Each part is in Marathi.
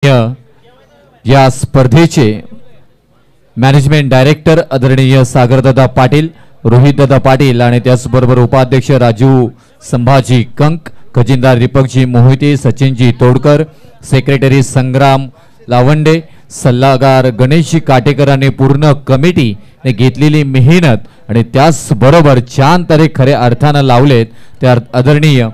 या स्पर्धेचे मॅनेजमेंट डायरेक्टर आदरणीय सागरदादा पाटील, रोहितदादा पाटील आणि त्याचबरोबर उपाध्यक्ष राजू संभाजी कंक, खजिनदार दीपकजी मोहिते, सचिनजी तोडकर, सेक्रेटरी संग्राम लावंडे, सल्लागार गणेशजी काटेकर आणि पूर्ण कमिटीने घेतलेली मेहनत आणि त्याचबरोबर छान तरे खऱ्या अर्थानं लावलेत त्या आदरणीय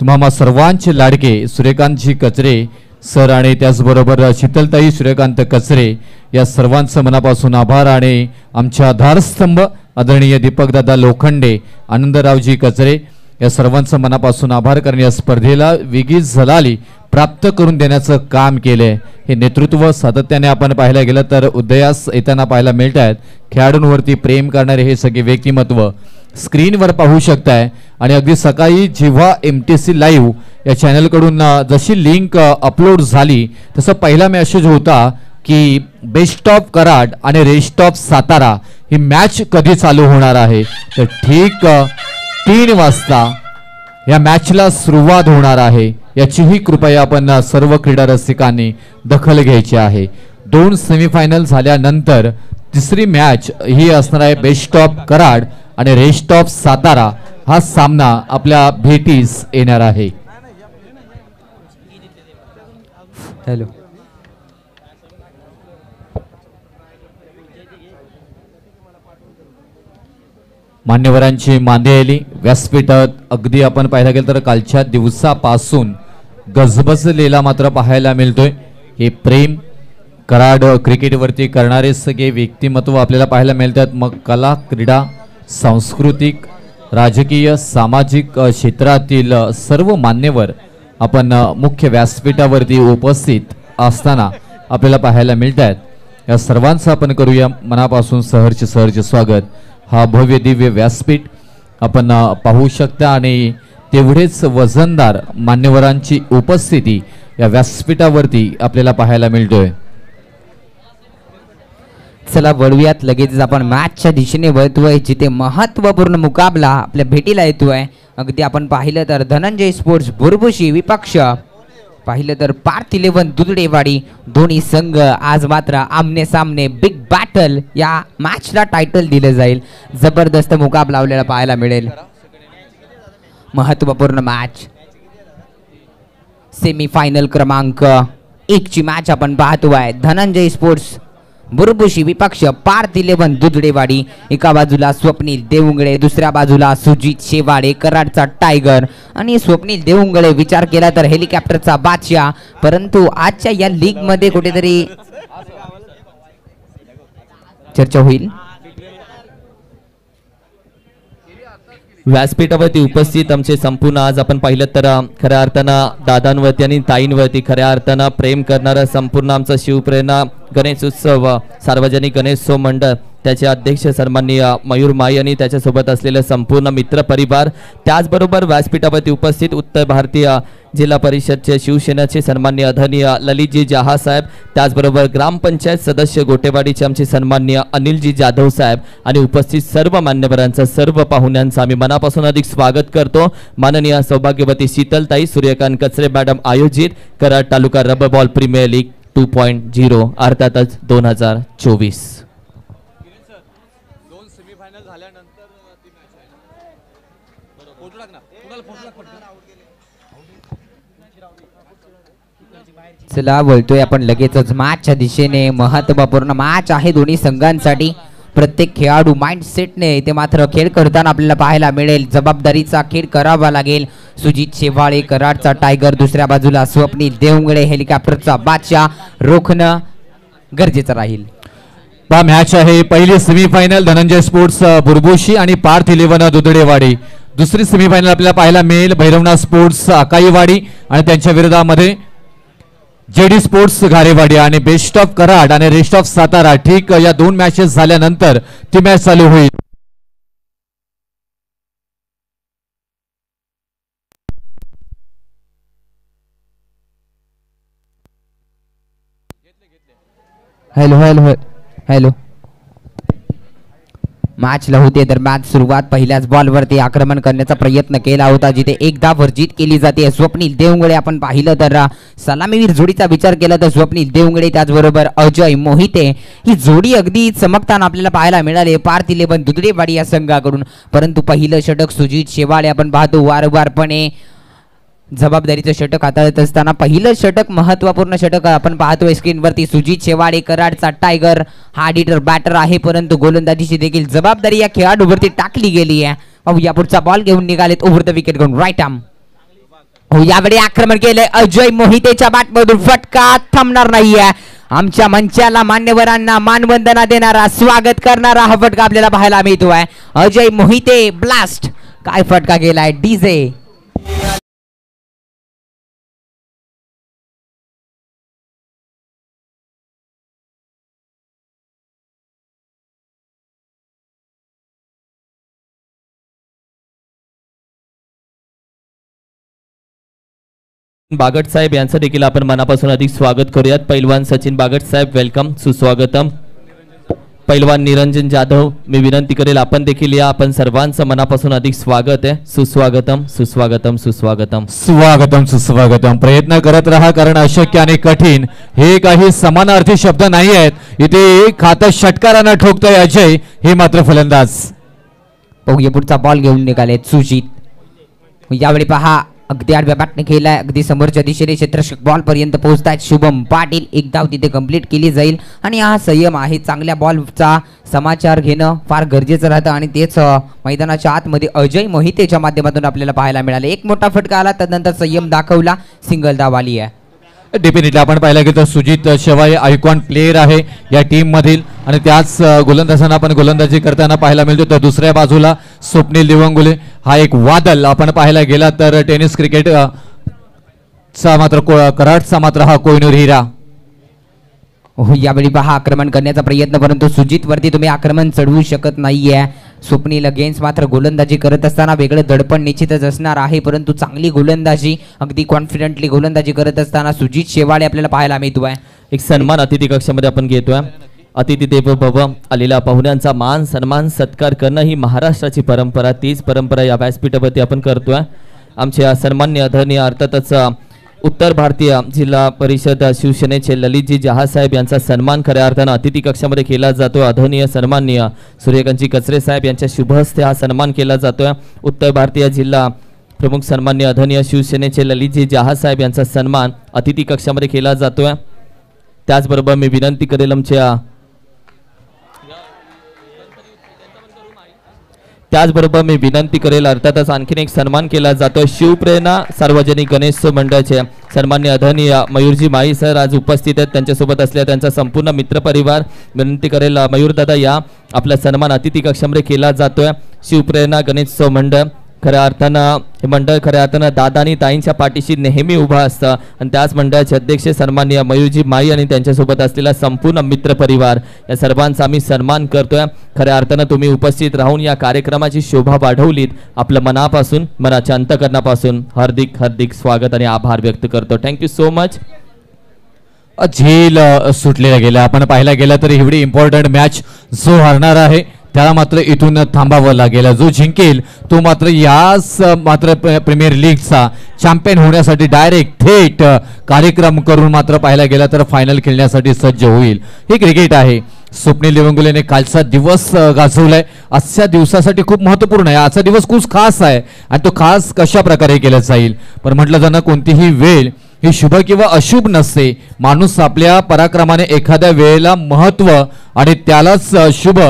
तुम्हा सर्वांचे लाडके सूर्यकांतजी कचरे सर आणि त्याचबरोबर शीतलताई सूर्यकांत कचरे या सर्वांचं मनापासून आभार आणि आमच्या आधारस्तंभ आदरणीय दीपकदादा लोखंडे, आनंदरावजी कचरे या सर्वांचं मनापासून आभार कारण या स्पर्धेला वेगळी झलाली प्राप्त करून देण्याचं काम केले। हे नेतृत्व सातत्याने आपण पाहायला गेलं तर उदयास येताना पाहायला मिळत आहेत। खेळाडूंवरती प्रेम करणारे हे सगळे व्यक्तिमत्व स्क्रीनवर पाहू शकताय आणि अगदी सकाळी जेव्हा MTC लाईव्ह या चॅनल कडून जशी लिंक अपलोड झाली तसं पहिला मेसेज होता की बेस्ट ऑफ कराड आणि rest of Satara he match कधी चालू होणार आहे। तर ठीक 3 वाजता या मॅचला सुरुवात होणार आहे याचीही कृपया आपण सर्व क्रीडा रसिकांनी दखल घ्यायची आहे। 2 सेमीफायनल झाल्यानंतर तिसरी मॅच ही असणार आहे बेस्ट ऑफ कराड आणि रेस्ट ऑफ सातारा हा सामना आपल्या भेटीस येणार आहे। हॅलो मान्यवरांची मांदियाली व्यासपीठात अगदी आपण पाहायला गेलं तर कालच्या दिवसापासून गजबजलेला मात्र पाहायला मिळतोय। हे प्रेम कराड क्रिकेटवरती करणारे सगळे व्यक्तिमत्व आपल्याला पाहायला मिळतात। मग कला, क्रीडा, सांस्कृतिक, राजकीय, सामाजिक क्षेत्रातील सर्व मान्यवर आपण मुख्य व्यासपीठावरती उपस्थित असताना आपल्याला पाहायला मिळतात। या सर्वांचं आपण करूया मनापासून सहर्ष स्वागत। हा भव्य दिव्य व्यासपीठ आपण पाहू शकता आणि तेवढेच वजनदार मान्यवरांची उपस्थिती या व्यासपीठावरती आपल्याला पाहायला मिळतोय। चला वळूयात लगेच आपण मॅचच्या दिशेने वळतोय जिथे महत्त्वपूर्ण मुकाबला आपल्या भेटीला येतोय। अगदी आपण पाहिलं तर धनंजय स्पोर्ट्स बुरबुशी विपक्ष पाहिलं तर पार्थ 11 दुधडेवाडी दोन्ही संघ आज मात्र आमने सामने बिग बॅटल या मॅचला टायटल दिले जाईल। जबरदस्त मुकाबला आपल्याला पाहायला मिळेल। महत्त्वपूर्ण मॅच सेमीफायनल क्रमांक 1 ची मॅच आपण पाहतोय। धनंजय स्पोर्ट्स बुरबुशी विपक्ष पार्थ 11 दुधडेवाडी, एका बाजूला स्वप्नील देवुंगळे, दुसऱ्या बाजूला सुजित शेवाळे कराडचा टायगर आणि स्वप्नील देवुंगळे विचार केला तर हेलिकॉप्टरचा बादशाह, परंतु आजच्या या लीग मध्ये कुठेतरी चर्चा होईल। व्यासपीठावरती उपस्थित आमचे संपूर्ण आज आपण पाहिलं तर खऱ्या अर्थानं दादांवरती आणि ताईंवरती खऱ्या अर्थानं प्रेम करणारा संपूर्ण आमचा शिवप्रेरणा गणेश उत्सव सार्वजनिक गणेशोत्सव मंडळ त्याचे अध्यक्ष सन्माननीय मयूर माई आणि त्याच्यासोबत असलेले संपूर्ण मित्र परिवार, त्याचबरोबर व्यासपीठावरती उपस्थित उत्तर भारतीय जिल्हा परिषदचे शिवसेनेचे सन्माननीय आदरणीय ललितजी जहा साहेब, त्याचबरोबर ग्रामपंचायत सदस्य गोटेवाडीचे आमचे सन्माननीय अनिलजी जाधव साहेब आणि उपस्थित सर्व मान्यवरांचं सर्व पाहुण्यांचं आम्ही मनापासून अधिक स्वागत करतो। माननीय सौभाग्यवती शीतलताई सूर्यकांत कचरे मॅडम आयोजित कराड तालुका रबर बॉल प्रीमियर लीग 2.0 अर्थातच 2024। चला बोलतोय आपण लगेचच मॅचच्या दिशेने। महत्त्वपूर्ण मॅच आहे दोन्ही संघांसाठी। प्रत्येक खेळाडू माइंडसेटने ते मात्र खेळ करताना आपल्याला पाहायला मिळेल। जबाबदारीचा खेळ करावा लागेल। सुजित शेवाळे कराडचा टायगर, दुसऱ्या बाजूला स्वप्नील देवुंगळे हेलिकॉप्टरचा बादशाह रोखणं गरजेचं राहील। मॅच आहे पहिली सेमीफायनल धनंजय स्पोर्ट्स बुरबुशी आणि पार्थ 11 दुधडेवाडी। दुसरी सेमीफायनल आपल्याला पाहायला मिळेल भैरवनाथ स्पोर्ट्स अकाईवाडी आणि त्यांच्या विरोधामध्ये जेडी स्पोर्ट्स घारेवाडी आणि बेस्ट ऑफ कराड आणि रेस्ट ऑफ सातारा। ठीक या 2 मॅचेस झाल्यानंतर ती मॅच चालू होईल। हॅलो हॅलो हॅलो मॅचला होते तर मॅच सुरुवात पहिल्याच बॉलवरती आक्रमण करण्याचा प्रयत्न केला होता, जिथे एकदा वर्जित केली जाते. स्वप्नील देवंगडे आपण पाहिलं तर सलामीवीर जोडीचा विचार केला तर स्वप्नील देवंगडे त्याचबरोबर अजय मोहिते ही जोडी अगदी चमकताना आपल्याला पाहायला मिळाली पार्थ 11 दुधडेवाडी या संघाकडून. परंतु पहिलं षटक सुजित शेवाळे आपण पाहतो वारंवारपणे जबाबदारीचं षटक हाताळत असताना पहिलं षटक महत्त्वपूर्ण षटक आपण पाहतोय स्क्रीनवरती. सुजित शेवाळे कराडचा टायगर हा हिटर बॅटर आहे, परंतु गोलंदाजीची देखील जबाबदारी या खेळाडूवरती टाकली गेली आहे. या पुढचा बॉल घेऊन निघालेत ओव्हर द विकेट घेऊन राईट आर्म. यावेळी आक्रमण केलंय अजय मोहितेच्या बॅटमधून, फटका थांबणार नाहीये. आमच्या मंचाला मान्यवरांना मानवंदना देणारा स्वागत करणारा हा फटका आपल्याला पाहायला मिळतोय. अजय मोहिते ब्लास्ट, काय फटका गेलाय डीजे. बागट साहेब यांचं देखील आपण मनापासून अधिक स्वागत करूयात. पैलवान सचिन बागट साहेब वेलकम, सुस्वागतम. पैलवान निरंजन जाधव मी विनंती करेल आपण देखील या. आपण सर्वांचं मनापासून अधिक स्वागत आहे. सुस्वागतम सुस्वागतम सुस्वागतम स्वागतम सुस्वागतम. प्रयत्न करत राहा, कारण अशक्य आणि कठीण हे काही समानार्थी शब्द नाही आहेत. इथे एक हात षटकारानं ठोकतोय अजय, हे मात्र फलंदाज. बघूया पुढचा बॉल घेऊन निघाले सुजित. यावेळी पहा अगदी आडव्या बॅटने खेळलाय, अगदी समोरच्या दिशेने क्षेत्ररक्षक बॉल पर्यंत पोहोचतायत शुभम पाटील. एक धाव तिथे कंप्लीट केली जाईल आणि हा संयम आहे. चांगल्या बॉलचा समाचार घेणं फार गरजेचं राहतं आणि तेच मैदानाच्या आतमध्ये अजय मोहितेच्या माध्यमातून आपल्याला पाहायला मिळाले. एक मोठा फटका आला, त्यानंतर संयम दाखवला, सिंगल धाव आली आहे. डेफिनेटली आपण पाहिलं गेलं तर सुजित शेवाळे आयकॉन प्लेयर आहे या टीम मधील, आणि त्याच गोलंदाजांना आपण गोलंदाजी करताना पाहायला मिळतो. तर दुसऱ्या बाजूला स्वप्नील देवंगुले हा एक वादळ आपण पाहायला गेला तर टेनिस क्रिकेट चा मात्र कराडचा मात्र हा कोहिनूर हिरा. यावेळी पहा आक्रमण करण्याचा प्रयत्न, परंतु सुजित वरती तुम्ही आक्रमण चढवू शकत नाहीये. स्वप्नील अगेन्स्ट मात्र गोलंदाजी करत असताना वेगळं दडपण निश्चितच असणार आहे, परंतु चांगली गोलंदाजी अगदी कॉन्फिडंटली गोलंदाजी करत असताना सुजित शेवाळे आपल्याला पाहायला मिळतोय. एक सन्मान अतिथी कक्षामध्ये आपण घेतोय. अतिथी देवो भव, आलेल्या पाहुण्यांचा मान सन्मान सत्कार करणं ही महाराष्ट्राची परंपरा, तीच परंपरा या व्यासपीठावरती आपण करतोय. आमच्या सन्मान्य आदरणीय अर्थातच उत्तर भारतीय जिल्हा परिषद शिवसेनेचे ललितजी जहासाहेब यांचा सन्मान खऱ्या अर्थानं अतिथी कक्षामध्ये केला जातो. आदरणीय सन्माननीय सूर्यकांतजी कचरे साहेब यांच्या शुभ हस्ते हा सन्मान केला जातोय. उत्तर भारतीय जिल्हा प्रमुख सन्माननीय आदरणीय शिवसेनेचे ललितजी जहासाहेब यांचा सन्मान अतिथी कक्षामध्ये केला जातोय. त्याचबरोबर मी विनंती करेल आमच्या अर्थातच आणखीन एक सन्मान केला जातो. शिवप्रेरणा सार्वजनिक गणेश मंडळाचे सन्मान्य आदरणीय मयूरजी माई सर आज उपस्थित आहेत. त्यांच्यासोबत असलेला त्यांचा संपूर्ण मित्रपरिवार विनंती करेल मयूरदादा या. आपला सन्मान अतिथी कक्षामध्ये केला जातोय. शिवप्रेरणा गणेश मंडळ खऱ्या अर्थानं हे मंडळ खऱ्या अर्थानं दादा आणि ताईंच्या पाठीशी नेहमी उभा असतं, आणि त्याच मंडळाचे अध्यक्ष सन्माननीय मयूरजी माई आणि त्यांच्यासोबत असलेला संपूर्ण मित्रपरिवार या सर्वांचा आम्ही सन्मान करतोय. खऱ्या अर्थानं तुम्ही उपस्थित राहून या कार्यक्रमाची शोभा वाढवलीत. आपलं मनापासून मनाच्या अंतकरणापासून हार्दिक हार्दिक स्वागत आणि आभार व्यक्त करतो. Thank you so much. झेल सुटलेला गेला. आपण पाहायला गेला तर एवढी इम्पॉर्टंट मॅच जो हरणार आहे त्याला मात्र इथून थांबावं लागेल. जो जिंकेल तो मात्र याच मात्र प्रीमियर लीगचा चॅम्पियन होण्यासाठी डायरेक्ट थेट कार्यक्रम करून मात्र पाहायला गेला तर फायनल खेळण्यासाठी सज्ज होईल. हे क्रिकेट आहे. स्वप्नील देवंगुलेने कालचा दिवस गाजवलाय. आजच्या दिवसासाठी खूप महत्त्वपूर्ण आहे. आजचा दिवस खूप खास आहे आणि तो खास कशा प्रकारे केला जाईल. पण म्हटलं जाणं कोणतीही वेळ ही शुभ किंवा अशुभ नसते. माणूस आपल्या पराक्रमाने एखाद्या वेळेला महत्त्व आणि त्यालाच शुभ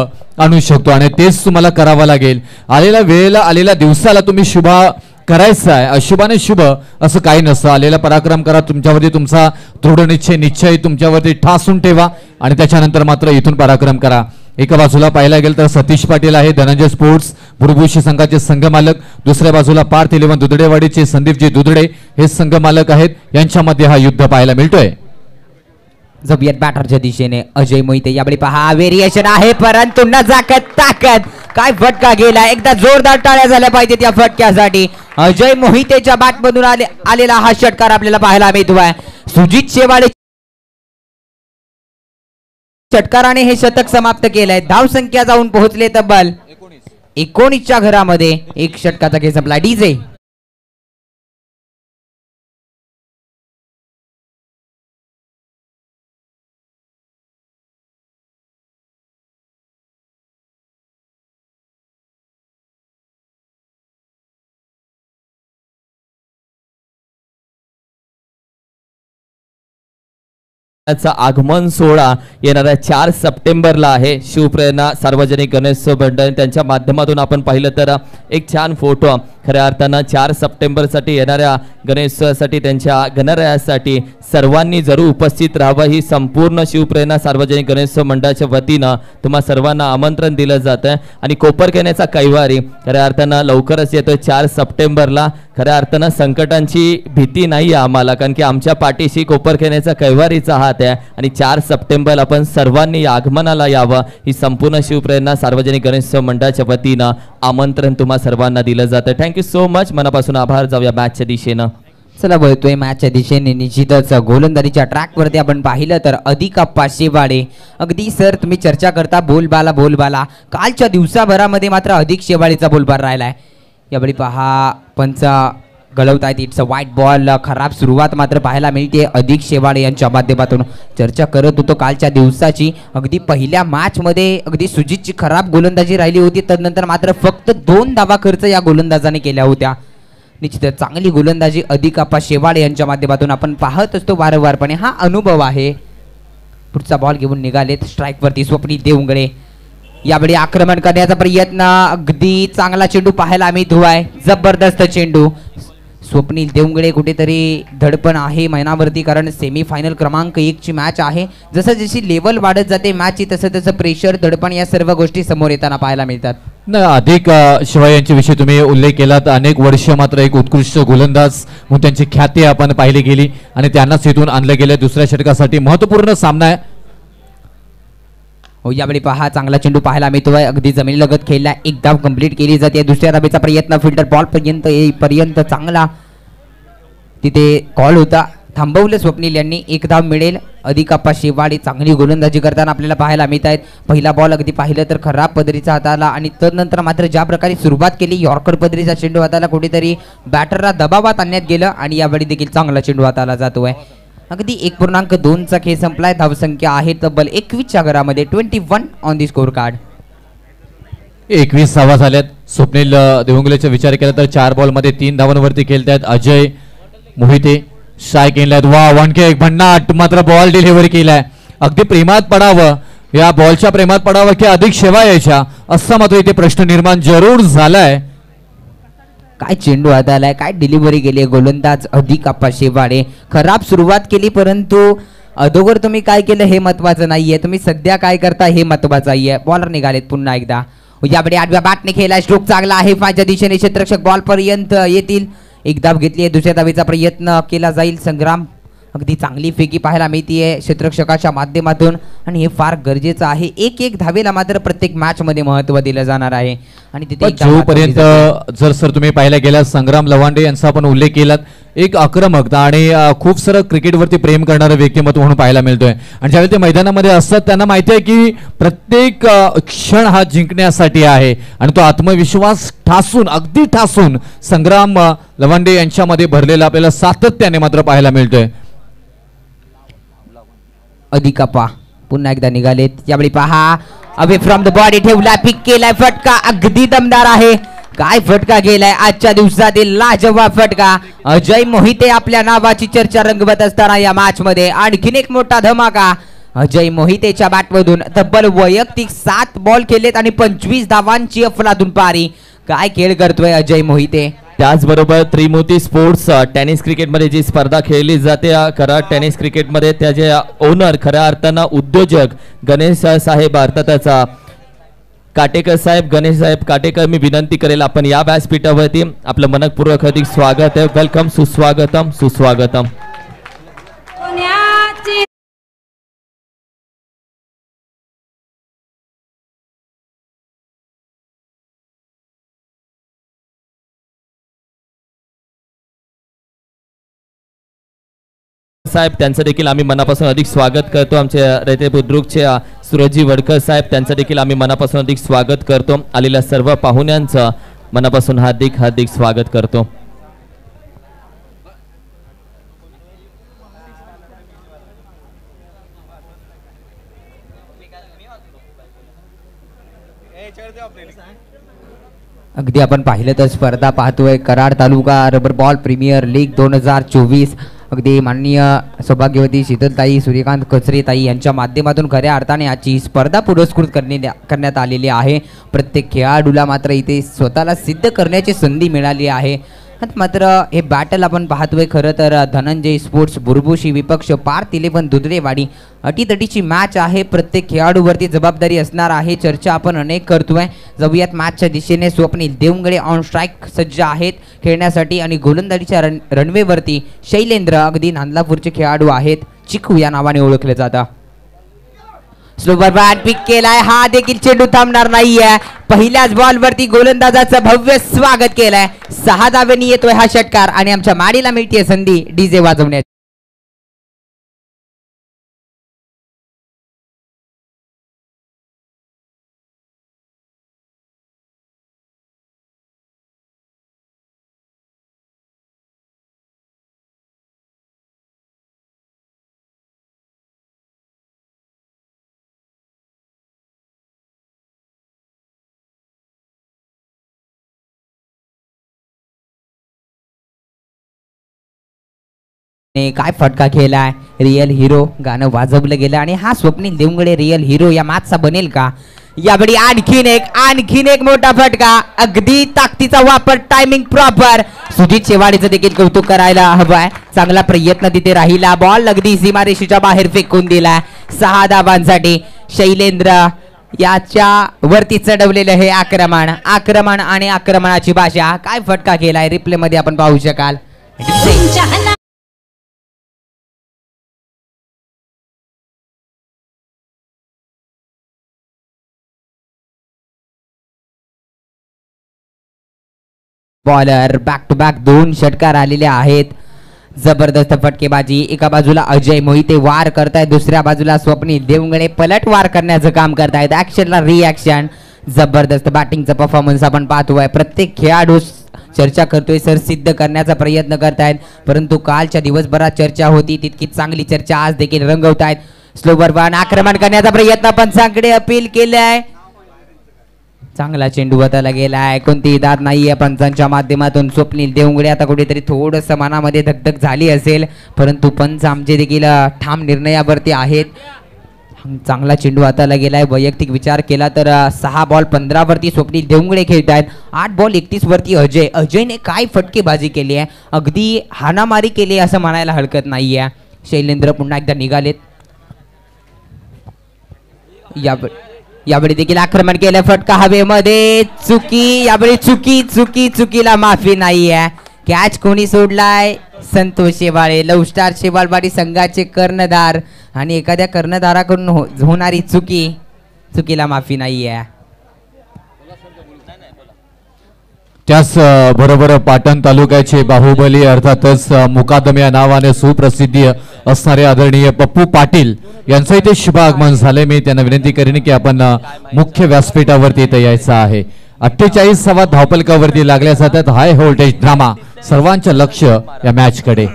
आणू शकतो, आणि तेच तुम्हाला करावं लागेल. आलेल्या वेळेला आलेल्या दिवसाला तुम्ही शुभ करायचं आहे. अशुभाने शुभ असं काही नसतं. आलेला पराक्रम करा. तुमच्यावरती तुमचा दृढ निश्चय तुमच्यावरती ठासून ठेवा आणि त्याच्यानंतर मात्र इथून पराक्रम करा. एका बाजूला पाहायला गेलं तर सतीश पाटील आहे, धनंजय स्पोर्ट्स बुरबुशी संघाचे संघमालक. दुसऱ्या बाजूला पार्थ 11 दुधडेवाडीचे संदीपजी दुधडे हे संघमालक आहेत. यांच्यामध्ये हा युद्ध पाहायला मिळतोय. जबियत बॅटरच्या दिशेने अजय मोहिते. यावेळी पहा व्हेरिएशन आहे, परंतु नजाकत ताकद, काय फटका गेला. एकदा जोरदार टाळ्या झाल्या पाहिजेत या फटक्यासाठी. अजय मोहितेच्या बॅटमधून आलेला हा षटकार आपल्याला पाहायला मिळतोय. सुजित शेवाळे षटकाराने हे शतक समाप्त केलंय. धाव संख्या जाऊन पोहोचले तब्बल 19च्या घरामध्ये एक षटकाचा खेळ संपला. डीजे चा आगमन सोहळा येणाऱ्या 4 सप्टेंबरला आहे. शिवप्रेरणा सार्वजनिक गणेशोत्सव मंडळ त्यांच्या माध्यमातून आपण पाहिलं तर एक छान फोटो खऱ्या अर्थानं 4 सप्टेंबरसाठी येणाऱ्या गणेशोत्सवासाठी त्यांच्या गणरायासाठी सर्वांनी जरूर उपस्थित राहावं ही संपूर्ण शिवप्रेरणा सार्वजनिक गणेशोत्सव मंडळाच्या वतीनं तुम्हा सर्वांना आमंत्रण दिलं जातं. आणि कोपरखेण्याचा कैवारी खऱ्या अर्थानं लवकरच येतो 4 सप्टेंबरला. खऱ्या अर्थानं संकटांची भीती नाही आहे आम्हाला, कारण की आमच्या पाठीशी कोपरखेण्याचा कैवारीचा हात आहे. आणि 4 सप्टेंबर आपण सर्वांनी आगमनाला यावं ही संपूर्ण शिवप्रेरणा सार्वजनिक गणेशोत्सव मंडळाच्या वतीनं आमंत्रण तुम्हा सर्वांना दिलं जातं. थँक्यू सो मच, मनापासून आभार. जाऊया मॅचच्या दिशेनं. चला वळतोय मॅचच्या दिशेने. निश्चितच गोलंदाजीच्या ट्रॅकवरती आपण पाहिलं तर अधिक अप्पा शेवाळे. अगदी सर तुम्ही चर्चा करता बोलबाला कालच्या दिवसाभरामध्ये मात्र अधिक शेवाळेचा बोलबार राहिलाय. यावेळी पहा पंच गळवत आहेत. इट्स अ वाईट बॉल. खराब सुरुवात मात्र पाहायला मिळते अधिक शेवाळे यांच्या माध्यमातून. चर्चा करत होतो कालच्या दिवसाची. अगदी पहिल्या मॅच मध्ये अगदी सुजितची खराब गोलंदाजी राहिली होती, तदनंतर मात्र फक्त 2 धावा खर्च या गोलंदाजाने केल्या होत्या. निश्चितच चांगली गोलंदाजी अधिक अप्पा शेवाळे यांच्या माध्यमातून आपण पाहत असतो वारंवारपणे. हा अनुभव आहे. पुढचा बॉल घेऊन निघालेत स्ट्राईकवरती स्वप्नील देवंगळे. यावेळी आक्रमण करण्याचा प्रयत्न. अगदी चांगला चेंडू पाहायला मिळतोय. जबरदस्त चेंडू. स्वप्नील देवंगळे कुठेतरी धडपण आहे मैदानावरती, कारण सेमीफायनल क्रमांक 1 ची मॅच आहे. जसं जशी लेवल वाढत जाते मॅचची तसं तसं प्रेशर धडपण या सर्व गोष्टी समोर येताना पाहायला मिळतात. अधिक शिवाय यांच्याविषयी तुम्ही उल्लेख केलात. अनेक वर्ष मात्र एक उत्कृष्ट गोलंदाज म्हणून त्यांची ख्याती आपण पाहिली गेली आणि त्यांनाच इथून आणलं गेलं. दुसऱ्या षटकासाठी महत्त्वपूर्ण सामना आहे. हो यावेळी पहा चांगला चेंडू पाहायला मिळतोय. अगदी जमिनीलगत खेळला. एक धाव कंप्लीट केली जाते. दुसऱ्या धावेचा प्रयत्न फिल्डर बॉल पर्यंत येईपर्यंत चांगला तिथे कॉल होता. थांबवलं स्वप्नील यांनी. 1 धाव मिळेल. अधिक अप्पा शेवाळे चांगली गोलंदाजी करताना आपल्याला पाहायला मिळत आहेत. पहिला बॉल अगदी पाहिलं तर खराब पदरीचा हाताला आणि तदनंतर मात्र ज्या प्रकारे सुरुवात केली यॉर्कर पदरीचा चेंडू हाताला कुठेतरी बॅटरला दबावात आणण्यात गेलं आणि यावेळी देखील चांगला चेंडू हाताला जातोय. अगदी 1.2 चा खेळ संपलाय. धावसंख्या आहे तब्बल 21च्या घरामध्ये. 21 ऑन दी स्कोर कार्ड. 21 धावा झाल्यात. स्वप्नील देवंगलेचा विचार केला तर 4 बॉलमध्ये 3 धावांवरती खेळतायत. अजय मोहिते शाय केलाय. वा वनके एक भन्नाट मात्र बॉल डिलिव्हरी केलाय. अगदी प्रेमात पडावं, या बॉलच्या प्रेमात पडावं की अधिक शेवा यायच्या, असा मात्र इथे प्रश्न निर्माण जरूर झालाय. काय चेंडू हातालाय, काय डिलिव्हरी केली गोलंदाज अधिक अप्पा शेवाळे. खराब सुरुवात केली, परंतु अगोदर तुम्ही काय केलं हे महत्वाचं नाहीये, तुम्ही सध्या काय करता हे महत्वाचं आहे. बॉलर निघालेत पुन्हा एकदा. यावेळी 8व्या बॅटने खेळला. स्ट्रोक चांगला आहे. 5च्या दिशेने क्षेत्ररक्षक बॉल पर्यंत येतील. 1 धाव घेतली आहे. दुसऱ्या धावेचा प्रयत्न केला जाईल. संग्राम अगदी चांगली फेकी पाहायला मिळतीये क्षेत्ररक्षकाच्या माध्यमातून आणि हे फार गरजेचं आहे. 1-1 धावेला मात्र प्रत्येक मॅच मध्ये महत्त्व दिलं जाणार आहे आणि तिथे जोपर्यंत जर सर तुम्ही पाहायला गेला संग्राम लवांडे यांचा आपण उल्लेख केलात, एक आक्रमक आणि खूप सारं क्रिकेटवरती प्रेम करणारं व्यक्तिमत्व म्हणून पाहायला मिळतोय. आणि ज्यावेळी ते मैदानामध्ये असतात त्यांना माहिती आहे की प्रत्येक क्षण हा जिंकण्यासाठी आहे आणि तो आत्मविश्वास ठासून अगदी ठासून संग्राम लवांडे यांच्यामध्ये भरलेला आपल्याला सातत्याने मात्र पाहायला मिळतोय. अधिकापा पुन्हा एकदा निघालेत. यावेळी पहा अवे फ्रॉम द बॉडी ठेवला, पिक केलाय, फटका अगदी दमदार आहे. काय फटका गेलाय आजच्या दिवसातील लाजवाब फटका. अजय मोहिते आपल्या नावाची चर्चा रंगवत असताना या मॅच मध्ये आणखीन एक मोठा धमाका. अजय मोहितेच्या बॅटमधून तब्बल वैयक्तिक 7 बॉल केलेत आणि 25 धावांची अफलातून पारी. काय खेळ करतोय अजय मोहिते. त्याचबरोबर त्रिमूर्ती स्पोर्ट्स टेनिस क्रिकेटमध्ये जी स्पर्धा खेळली जाते कराड टेनिस क्रिकेटमध्ये त्याचे ओनर खऱ्या अर्थानं उद्योजक गणेश साहेब अर्थातचा काटेकर साहेब, गणेश साहेब काटेकर, मी विनंती करेल आपण या व्यासपीठावरती आपलं मनपूर्वक अधिक स्वागत आहे. वेलकम, सुस्वागतम सुस्वागतम. साहेब त्यांचं देखील आम्ही मनापासून अधिक स्वागत करतो. आमचे रयते बुद्रुकचे सूरजजी वडकर साहेब त्यांचं देखील आम्ही मनापासून अधिक स्वागत करतो. आलेल्या सर्व पाहुण्यांचं मनापासून हार्दिक स्वागत करतो. अगदी आपण पाहिलं तर स्पर्धा पाहतोय कराड तालुका रबर बॉल प्रीमियर लीग 2024. अगदी माननीय सौभाग्यवती शीतलताई सूर्यकांत कचरेताई यांच्या माध्यमातून खऱ्या अर्थाने आजची स्पर्धा पुरस्कृत करण्यात आलेली आहे. प्रत्येक खेळाडूला मात्र इथे स्वतःला सिद्ध करण्याची संधी मिळाली आहे. मात्र हे बॅटल आपण पाहतोय खरं तर धनंजय स्पोर्ट्स बुरबुशी विपक्ष पार्थ 11 दुधरेवाडी. अटीतटीची मॅच आहे. प्रत्येक खेळाडूवरती जबाबदारी असणार आहे. चर्चा आपण अनेक करतोय. जाऊयात मॅचच्या दिशेने. स्वप्नील देवंगडे ऑन स्ट्राईक सज्ज आहेत खेळण्यासाठी आणि गोलंदाजीच्या रनवेवरती शैलेंद्र अगदी नांदलापूरचे खेळाडू आहेत. चिकू या नावाने ओळखले जातात. स्लोवर बॅट पिक केलाय. हा देखील चेंडू थांबणार नाहीये. पहिल्याच बॉल वरती गोलंदाजाचं भव्य स्वागत केलंय. 6 धावेंनी येतोय हा षटकार आणि आमच्या माडीला मिळते संधी डीजे वाजवण्याची. काय फटका खेळलाय. रिअल हिरो गाणं वाजवलं गेलं आणि हा स्वप्नील देवंगडे रिअल हिरो या मॅचचा बनेल का. यावेळी आणखीन एक मोठा फटका. अगदी ताकदीचा वापर. Timing proper. सुजित शेवाळेचं देखील कौतुक करायला हवंय. चांगला प्रयत्न तिथे राहिला. बॉल अगदी सीमारेषेच्या बाहेर फेकून दिला. 6 धावांसाठी शैलेंद्र याच्या वरती चढवलेलं हे आक्रमण आणि आक्रमणाची भाषा. काय फटका केलाय. रिप्ले मध्ये आपण पाहू शकाल. बॉलर बॅक टू बॅक 2 षटकार आलेले आहेत. जबरदस्त फटकेबाजी. एका बाजूला अजय मोहिते वार करतायत. दुसऱ्या बाजूला स्वप्नील देवंगडे पलट वार करण्याचं काम करतायत. ऍक्शनला रिॲक्शन. जबरदस्त बॅटिंगचा परफॉर्मन्स आपण पाहतोय. प्रत्येक खेळाडू चर्चा करतोय सर सिद्ध करण्याचा प्रयत्न करतायत. परंतु कालच्या दिवसभरात चर्चा होती तितकीच चांगली चर्चा आज देखील रंगवतायत. स्लोवर वन आक्रमण करण्याचा प्रयत्न पंचांकडे अपील केलाय. चांगला चेंडू हाताला गेलाय. कोणतीही दाद नाहीये पंचांच्या माध्यमातून. स्वप्नील देवंगडे आता कुठेतरी थोडंसं मनामध्ये धगधग झाली असेल परंतु पंच आमचे देखील ठाम निर्णयावरती आहेत. चांगला चेंडू हाताला गेलाय. वैयक्तिक विचार केला तर 6 बॉल 15 वरती स्वप्नील देवंगडे खेळत आहेत. 8 बॉल 31 वरती अजयने काय फटकेबाजी केली आहे. अगदी हाणामारी केली असं म्हणायला हरकत नाहीये. शैलेंद्र पुन्हा एकदा निघालेत. यावेळी देखील आक्रमण केलं. फटका हवेमध्ये. चुकी. यावेळी चुकीला माफी नाहीये. कॅच कोणी सोडलाय. संतोष शेवाळे. लव स्टार शेवाळवाडी संघाचे कर्णधार आणि एखाद्या कर्णधाराकडून होणारी चुकीला माफी नाहीये. त्याच बरोबर पाटण तालुक्याचे बाहुबली अर्थातच मुकादम या नावाने सुप्रसिद्धी असणारे आदरणीय पप्पू पाटील यांचं इथे शुभ आगमन झाले. मी त्यांना विनंती करेन की आपण मुख्य व्यासपीठावरती इथे यायचं आहे. 48वा धावपलकावरती लागल्या जातात. High voltage drama. सर्वांचं लक्ष या मॅच कडे.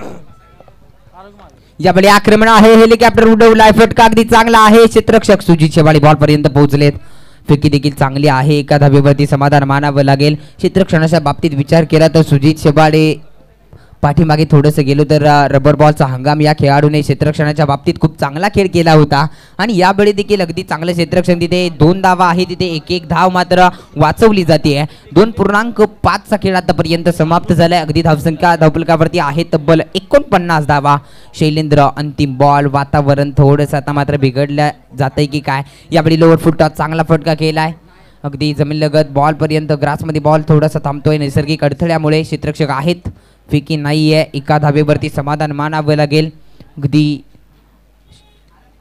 यावेळी आक्रमण आहे. हेलिकॉप्टर उडवलाय. फटका अगदी चांगला आहे. क्षेत्ररक्षक सुजित शेवाळे बॉल पर्यंत पोहोचलेत. फेकी देखील चांगली आहे. एका धावेवरती समाधान मानावं लागेल. क्षेत्ररक्षणाच्या बाबतीत विचार केला तर सुजित शेवाळे पाठीमागे थोडंसं गेलो तर रबर बॉलचा हंगाम या खेळाडूने क्षेत्ररक्षणाच्या बाबतीत खूप चांगला खेळ केला होता आणि यावेळी देखील अगदी चांगलं क्षेत्ररक्षण. तिथे 2 धावा आहे. तिथे एक धाव मात्र वाचवली जाते. 2.5 चा खेळ आतापर्यंत समाप्त झालाय. अगदी धावसंख्या धावपलकावरती आहे तब्बल 49 धावा. शैलेंद्र अंतिम बॉल. वातावरण थोडंसं आता मात्र बिघडलं जातंय की काय. यावेळी लोअर फुटटॉस चांगला फटका केलाय. अगदी जमीनलगत बॉल पर्यंत ग्रासमध्ये बॉल थोडासा थांबतोय. नैसर्गिक अडथळ्यामुळे क्षेत्ररक्षक आहेत. फेकी नाहीये. एका धावेवरती समाधान मानावं लागेल. अगदी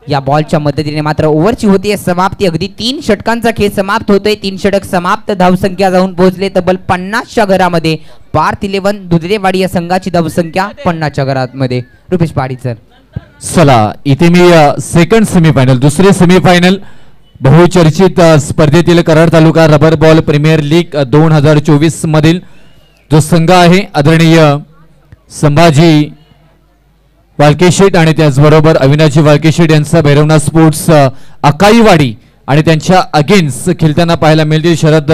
या बॉलच्या मदतीने मात्र ओव्हरची होती समाप्ती. अगदी 3 षटकांचा खेळ समाप्त होतोय. 3 षटक समाप्त. धावसंख्या जाऊन पोहोचले तब्बल 50च्या घरामध्ये. पार्थ 11 दुधरेवाडी या संघाची धावसंख्या 50च्या घरामध्ये. रुपेश पाडीकर. चला इथे मी सेकंड सेमीफायनल दुसरे सेमीफायनल बहुचर्चित स्पर्धेतील कराड तालुका रबर बॉल प्रीमियर लीग 2024 मधील जो संघ आहे आदरणीय संभाजी वाळकेशेट आणि त्याचबरोबर अविनाशी वाळकेशेट यांचा भैरवनाथ स्पोर्ट्स अकाईवाडी आणि त्यांच्या अगेन्स्ट खेळताना पाहायला मिळतील शरद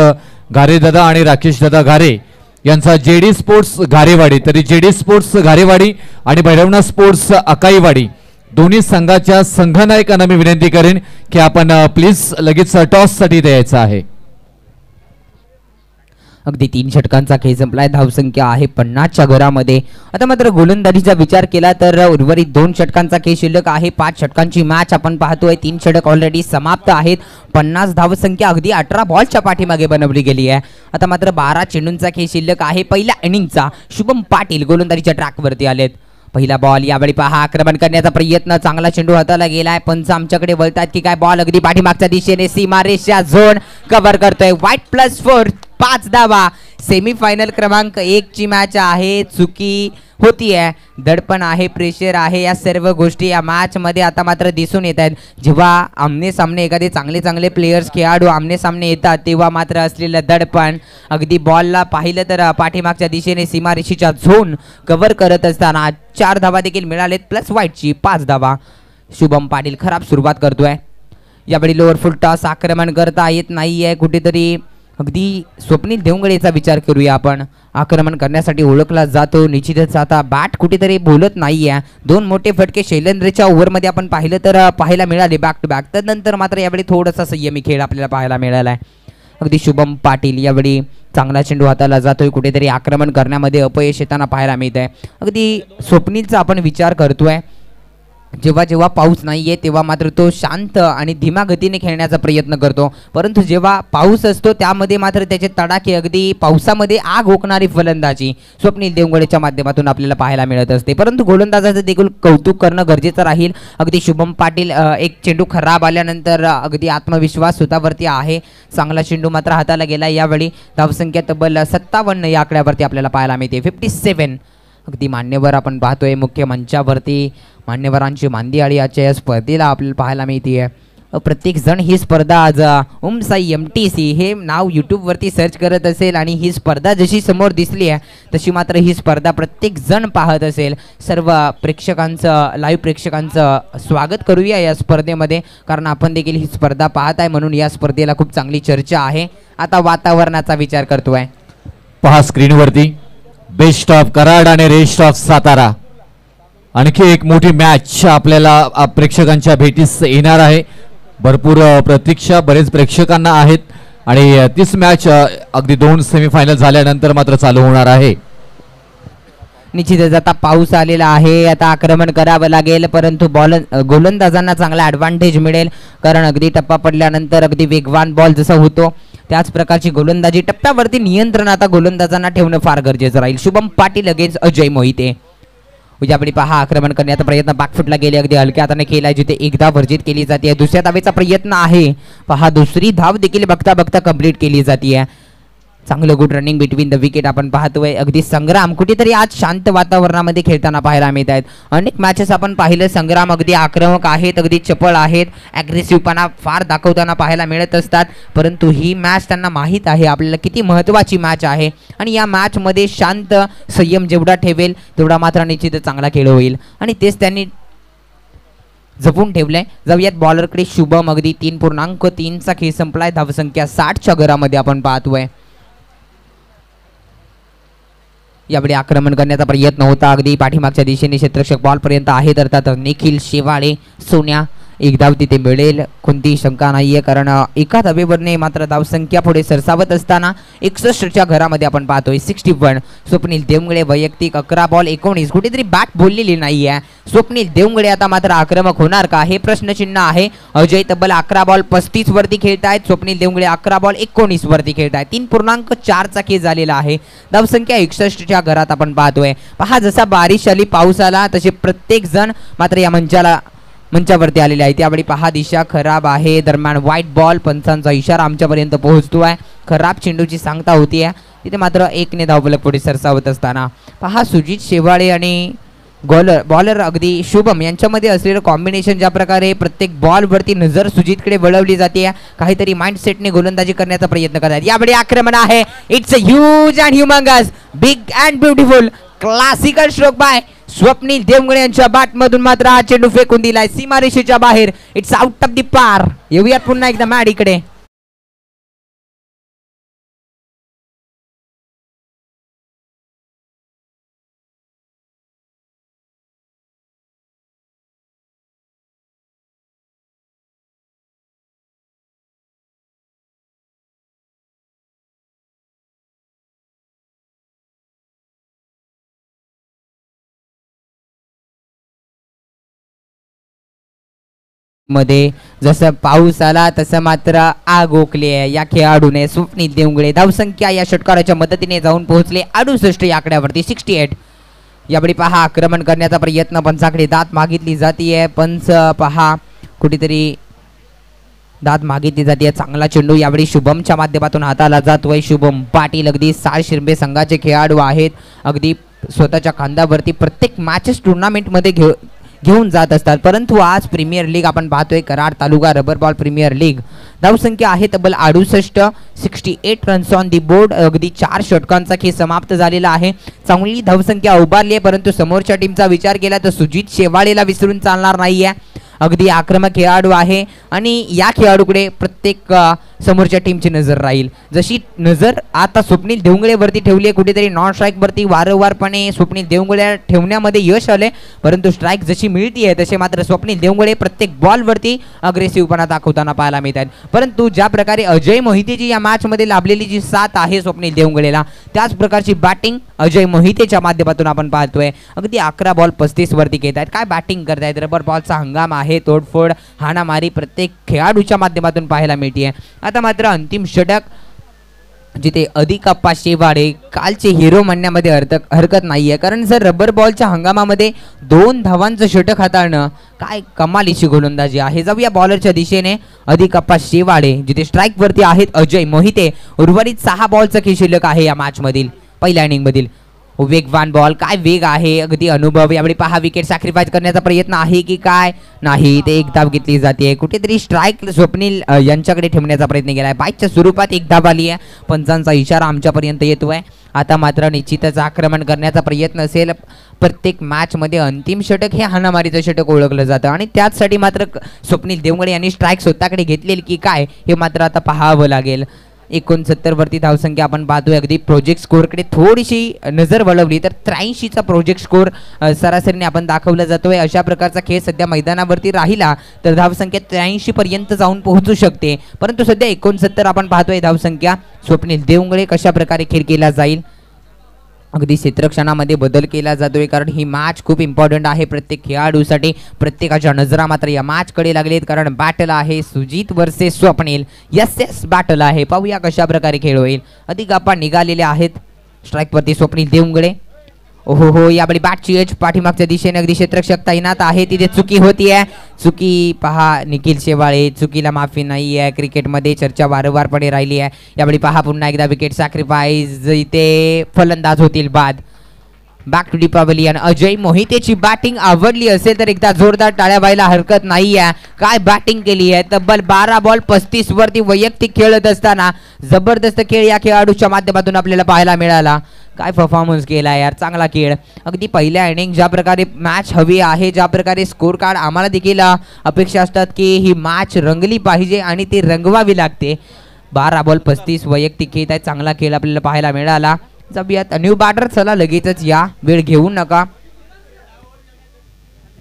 घारेदादा आणि राकेश दादा घारे यांचा जेडी स्पोर्ट्स घारेवाडी. तरी जेडी स्पोर्ट्स घारेवाडी आणि भैरवनाथ स्पोर्ट्स अकाईवाडी दोन्ही संघाच्या संघनायकांना मी विनंती करेन की आपण प्लीज लगेच टॉस साठी द्यायचं आहे. अगदी 3 षटकांचा खेळ संपलाय. धावसंख्या आहे 50च्या घरामध्ये. आता मात्र गोलंदाजीचा विचार केला तर उर्वरित 2 षटकांचा खेळ शिल्लक आहे. 5 षटकांची मॅच आपण पाहतोय. 3 षटक ऑलरेडी समाप्त आहेत. 50 धावसंख्या अगदी 18 बॉलच्या पाठीमागे बनवली गेली आहे. आता मात्र 12 चेंडूंचा खेळ शिल्लक आहे. पहिल्या इनिंगचा शुभम पाटील गोलंदाजीच्या ट्रॅकवरती आलेत. पहिला बॉल यावेळी पहा आक्रमण करण्याचा प्रयत्न. चांगला चेंडू हाताला गेलाय. पंच आमच्याकडे बोलतात की काय बॉल अगदी पाठीमागच्या दिशेने सीमारेषा झोन कव्हर करतोय. वाईट +4 5 धावा. सेमीफायनल क्रमांक 1 ची मॅच आहे. चुकी होतीये, दडपण आहे, प्रेशर आहे, या सर्व गोष्टी या मॅच मध्ये आता मात्र दिसून येत आहेत. जेव्हा आमने सामने एखादे चांगले प्लेयर्स खेळाडू आमने सामने येतात तेव्हा मात्र असलेलं दडपण अगदी बॉलला पाहिलं तर पाठीमागच्या दिशेने सीमारेषेच्या झोन कव्हर करत असताना 4 धावा देखील मिळालेत प्लस वाईटची 5 धावा. शुभम पाटील खराब सुरुवात करतोय. यावेळी लोअर फुल टॉस आक्रमण करता येत नाहीये. कुठेतरी अगदी स्वप्नील देवंगडेचा विचार करूया आपण. आक्रमण करण्यासाठी ओळखला जातो. निश्चितच आता बॅट कुठेतरी बोलत नाहीये. 2 मोठे फटके शैलेंद्रच्या ओव्हरमध्ये आपण पाहिलं तर पाहायला मिळाले बॅक टू बॅक. त्यानंतर मात्र यावेळी थोडासा संयमी खेळ आपल्याला पाहायला मिळालाय. अगदी शुभम पाटील यावेळी चांगला चेंडू हाताला जातोय. कुठेतरी आक्रमण करण्यामध्ये अपयश येताना पाहायला मिळत आहे. अगदी स्वप्नीलचा आपण विचार करतोय. जेव्हा जेव्हा पाऊस नाहीये तेव्हा मात्र तो शांत आणि धीमा गतीने खेळण्याचा प्रयत्न करतो. परंतु जेव्हा पाऊस असतो त्यामध्ये मात्र त्याचे तडाखे अगदी पावसामध्ये आग ओकणारी फलंदाजी स्वप्नील देवंगडेच्या माध्यमातून आपल्याला पाहायला मिळत असते. परंतु गोलंदाजाचं देखील कौतुक करणं गरजेचं राहील. अगदी शुभम पाटील एक चेंडू खराब आल्यानंतर अगदी आत्मविश्वास स्वतःवरती आहे. चांगला चेंडू मात्र हाताला गेला. यावेळी धावसंख्या तब्बल 57 या आकड्यावरती आपल्याला पाहायला मिळते. 57. अगदी मान्यवर आपण पाहतोय मुख्य मंचावरती मान्यवरांची मांदियाळी आजच्या या स्पर्धेला आपल्याला पाहायला मिळते. प्रत्येक जण ही स्पर्धा आज साई MTC हे नाव यूट्यूबवरती सर्च करत असेल आणि ही स्पर्धा जशी समोर दिसली आहे तशी मात्र ही स्पर्धा प्रत्येक जण पाहत असेल. सर्व प्रेक्षकांचं लाईव्ह प्रेक्षकांचं स्वागत करूया या स्पर्धेमध्ये, कारण आपण देखील ही स्पर्धा पाहत आहे म्हणून या स्पर्धेला खूप चांगली चर्चा आहे. आता वातावरणाचा विचार करतोय. पहा स्क्रीनवरती बेस्ट ऑफ कराड आणि रेस्ट ऑफ सातारा. आणखी एक मोठी मॅच आपल्याला प्रेक्षकांच्या भेटीस येणार आहे. भरपूर प्रतीक्षा बरेच प्रेक्षकांना आहेत आणि तीच मॅच अगदी 2 सेमीफायनल झाल्यानंतर मात्र चालू होणार आहे. निश्चितच आता पाऊस आलेला आहे. आता आक्रमण करावं लागेल परंतु गोलंदाजांना चांगला ॲडव्हान्टेज मिळेल, कारण अगदी टप्पा पडल्यानंतर अगदी वेगवान बॉल जसा होतो त्याच प्रकारची गोलंदाजी टप्प्यावरती नियंत्रण आता गोलंदाजांना ठेवणं फार गरजेचं राहील. शुभम पाटील अगेन्स्ट अजय मोहिते. यावेळी पहा आक्रमण करण्याचा प्रयत्न बॅकफुटला गेले. अगदी हलक्या हाताने केलाय जिथे एक धाव वर्जित केली जाते. दुसऱ्या धावेचा प्रयत्न आहे. पहा दुसरी धाव देखील बघता बघता कंप्लीट केली जाते. चांगलं good running between the wicket आपण पाहतोय. अगदी संग्राम कुठेतरी आज शांत वातावरणामध्ये खेळताना पाहायला मिळत आहेत. अनेक मॅचेस आपण पाहिलं संग्राम अगदी आक्रमक आहेत, अगदी चपळ आहेत, ॲग्रेसिव्हपणा फार दाखवताना पाहायला मिळत असतात. परंतु ही मॅच त्यांना माहीत आहे आपल्याला किती महत्त्वाची मॅच आहे आणि या मॅचमध्ये शांत संयम जेवढा ठेवेल तेवढा मात्र निश्चितच चांगला खेळ होईल आणि तेच त्यांनी जपून ठेवलंय. जाऊयात बॉलरकडे. शुभम अगदी 3.3चा खेळ संपलाय. धावसंख्या 60च्या घरामध्ये आपण पाहतोय. यावेळी आक्रमण करण्याचा प्रयत्न होता. अगदी पाठीमागच्या दिशेने क्षेत्ररक्षक बॉलपर्यंत आहेत. अर्थात निखिल शेवाळे सोन्या एक धाव तिथे मिळेल, कोणतीही शंका नाहीये, कारण एका धावेवरने मात्र धावसंख्या पुढे सरसावत असताना 61च्या घरामध्ये आपण पाहतोय. 61. स्वप्नील देवंगडे वैयक्तिक 11 बॉल 19. कुठेतरी बॅट बोललेली नाहीये. स्वप्नील देवंगडे आता मात्र आक्रमक होणार का हे प्रश्नचिन्ह आहे. अजय तब्बल 11 बॉल 35 वरती खेळतायत. स्वप्नील देवंगडे 11 बॉल 19 वरती खेळतायत. 3.4चा खेळ झालेला आहे. धावसंख्या 61च्या घरात आपण पाहतोय. पहा जसा बारिश आली पाऊस आला तसे प्रत्येक जण मात्र या मंचावरती आलेले आहे. त्यावेळी पहा दिशा खराब आहे. दरम्यान व्हाईट बॉल पंचांचा इशारा आमच्यापर्यंत पोहोचतोय. खराब चेंडूची सांगता होतीये. तिथे मात्र 1ने धावफलक पुढे सरसावत असताना पहा सुजित शेवाळे आणि बॉलर अगदी शुभम यांच्यामध्ये असलेलं कॉम्बिनेशन, ज्या प्रकारे प्रत्येक बॉलवरती नजर सुजितकडे वळवली जाते, काहीतरी माइंडसेटने गोलंदाजी करण्याचा प्रयत्न करतात. यावेळी आक्रमण आहे. It's a huge and humongous, big and beautiful classical stroke by Swapnil Devgale यांच्या बॅटमधून. मात्र हा चेंडू फेकून दिलाय सीमारेषेच्या बाहेर. इट्स आउट ऑफ द पार. येऊयात पुन्हा एकदा मॅड इकडे. मध्ये जसं पाऊस आला तसं मात्र आग ओकली आहे या खेळाडूने. स्वप्नील देवगळे धावसंख्या या षटकाराच्या मदतीने जाऊन पोहोचले 68 या आकड्यावरती, 68. यावेळी पहा आक्रमण करण्याचा प्रयत्न, पंचाकडे दात मागितली जाते. पंच पहा कुठेतरी दात मागितली जाते. चांगला चेंडू यावेळी शुभमच्या माध्यमातून हाताला जातोय. शुभम पाटील अगदी साळ शिरबे संघाचे खेळाडू आहेत. अगदी स्वतःच्या खांद्यावरती प्रत्येक मॅचेस टुर्नामेंटमध्ये घेऊन जात असतात. परंतु आज प्रीमियर लीग आपण पाहतोय, कराड तालुका रबर बॉल प्रीमियर लीग. धावसंख्या आहे तब्बल 68, 68 रन्स ऑन दी बोर्ड. अगदी 4 षटकांचा खेळ समाप्त झालेला आहे. चांगली धावसंख्या उभारली आहे, परंतु समोरच्या टीमचा विचार केला तर सुजित शेवाळेला विसरून चालणार नाहीये. अगदी आक्रमक खेळाडू आहे आणि या खेळाडूकडे प्रत्येक समोरच्या टीमची नजर राहील. जशी नजर आता स्वप्नील देवगळेवरती ठेवली आहे, कुठेतरी नॉन स्ट्राईकवरती वारंवारपणे स्वप्नील देवगळे ठेवण्यामध्ये यश आले, परंतु स्ट्राईक जशी मिळती आहे तसे मात्र स्वप्नील देवगळे प्रत्येक बॉलवरती अग्रेसिव्हपणा दाखवताना पाहायला मिळतात. परंतु ज्या प्रकारे अजय मोहितेची या मॅचमध्ये लाभलेली जी साथ आहे स्वप्नील देवगळेला, त्याच प्रकारची बॅटिंग अजय मोहितेच्या माध्यमातून आपण पाहतोय. अगदी 11 बॉल 35 वरती घेत आहेत. काय बॅटिंग करतायत. रबर बॉलचा हंगाम आहे. तोडफोड हाणामारी प्रत्येक खेळाडूच्या माध्यमातून पाहायला मिळते. आता मात्र अंतिम षटक जिथे अधिकाप्पा शेवाळे कालचे हिरो म्हणण्यामध्ये हरकत नाहीये, कारण जर रबर बॉलच्या हंगामामध्ये 2 धावांचं षटक हाताळणं काय कमालीची गोलंदाजी आहे. जाऊया बॉलरच्या दिशेने. अधिकाप्पा शेवाळे जिथे स्ट्राईक वरती आहेत अजय मोहिते. उर्वरित 6 बॉलचा खेळ शिल्लक आहे या मॅच मधील, पहिल्या इनिंग मधील. वेगवान बॉल, काय वेग आहे, अगदी अनुभव. यावेळी पहा विकेट सॅक्रिफाईस करण्याचा प्रयत्न आहे की काय, नाही, ते एक धाव घेतली जाते. कुठेतरी स्ट्राईक स्वप्नील यांच्याकडे ठेवण्याचा प्रयत्न केलाय. बाईकच्या स्वरूपात एक धाव आली आहे. पंचांचा इशारा आमच्यापर्यंत येतोय. आता मात्र निश्चितच आक्रमण करण्याचा प्रयत्न असेल. प्रत्येक मॅच मध्ये अंतिम षटक हे हाणामारीचं षटक ओळखलं जातं आणि त्याचसाठी मात्र स्वप्नील देवगळे यांनी स्ट्राईक स्वतःकडे घेतलेली की काय हे मात्र आता पाहावं लागेल. 69 वरती धावसंख्या आपण पाहतोय. अगदी प्रोजेक्ट स्कोअरकडे थोडीशी नजर वळवली तर 83चा प्रोजेक्ट स्कोअर सरासरीने आपण दाखवला जातोय. अशा प्रकारचा खेळ सध्या मैदानावरती राहिला तर धावसंख्या 83 पर्यंत जाऊन पोहोचू शकते, परंतु सध्या 69 आपण पाहतोय धावसंख्या. स्वप्नील देवगळे कशा प्रकारे खेळ केला जाईल. अगदी क्षेत्रक्षणामध्ये बदल केला जातोय, कारण ही मॅच खूप इम्पॉर्टंट आहे प्रत्येक खेळाडूसाठी. प्रत्येकाच्या नजरा मात्र या मॅचकडे लागलेत, कारण बॅटल आहे Sujit versus Swapnil. Yes battle आहे. पाहूया कशा प्रकारे खेळ होईल. अधिक आपण निघालेले आहेत. स्ट्राईकवरती स्वप्नील देवगळे. ओहो, यावेळी बॅटची एज पाठीमागच्या दिशेने अगदी क्षेत्ररक्षक तैनात आहे. तिथे चुकी होतीये. चुकी पहा निखिल शेवाळे, चुकीला माफी नाही आहे. क्रिकेटमध्ये चर्चा वारंवारपणे राहिली आहे. यावेळी पहा पुन्हा एकदा विकेट सॅक्रिफाईस. इथे फलंदाज होतील बाद. Back to Deepavali. अजय मोहितेची बॅटिंग आवडली असेल तर एकदा जोरदार टाळ्या व्हायला हरकत नाही आहे. काय बॅटिंग केली आहे. तब्बल 12 बॉल 35 वरती वैयक्तिक खेळत असताना जबरदस्त खेळ या खेळाडूच्या माध्यमातून आपल्याला पाहायला मिळाला. काय परफॉर्मन्स केला यार, चांगला खेळ. अगदी पहिल्या इनिंग ज्या प्रकारे मॅच हवी आहे, ज्या प्रकारे स्कोर कार्ड आम्हाला देखील अपेक्षा असतात की ही मॅच रंगली पाहिजे आणि ती रंगवावी लागते. 12 बॉल 35 वैयक्तिक खेळ आहे. चांगला खेळ आपल्याला पाहायला मिळाला. जाऊयात न्यू बॅटर. चला लगेचच या, वेळ घेऊ नका.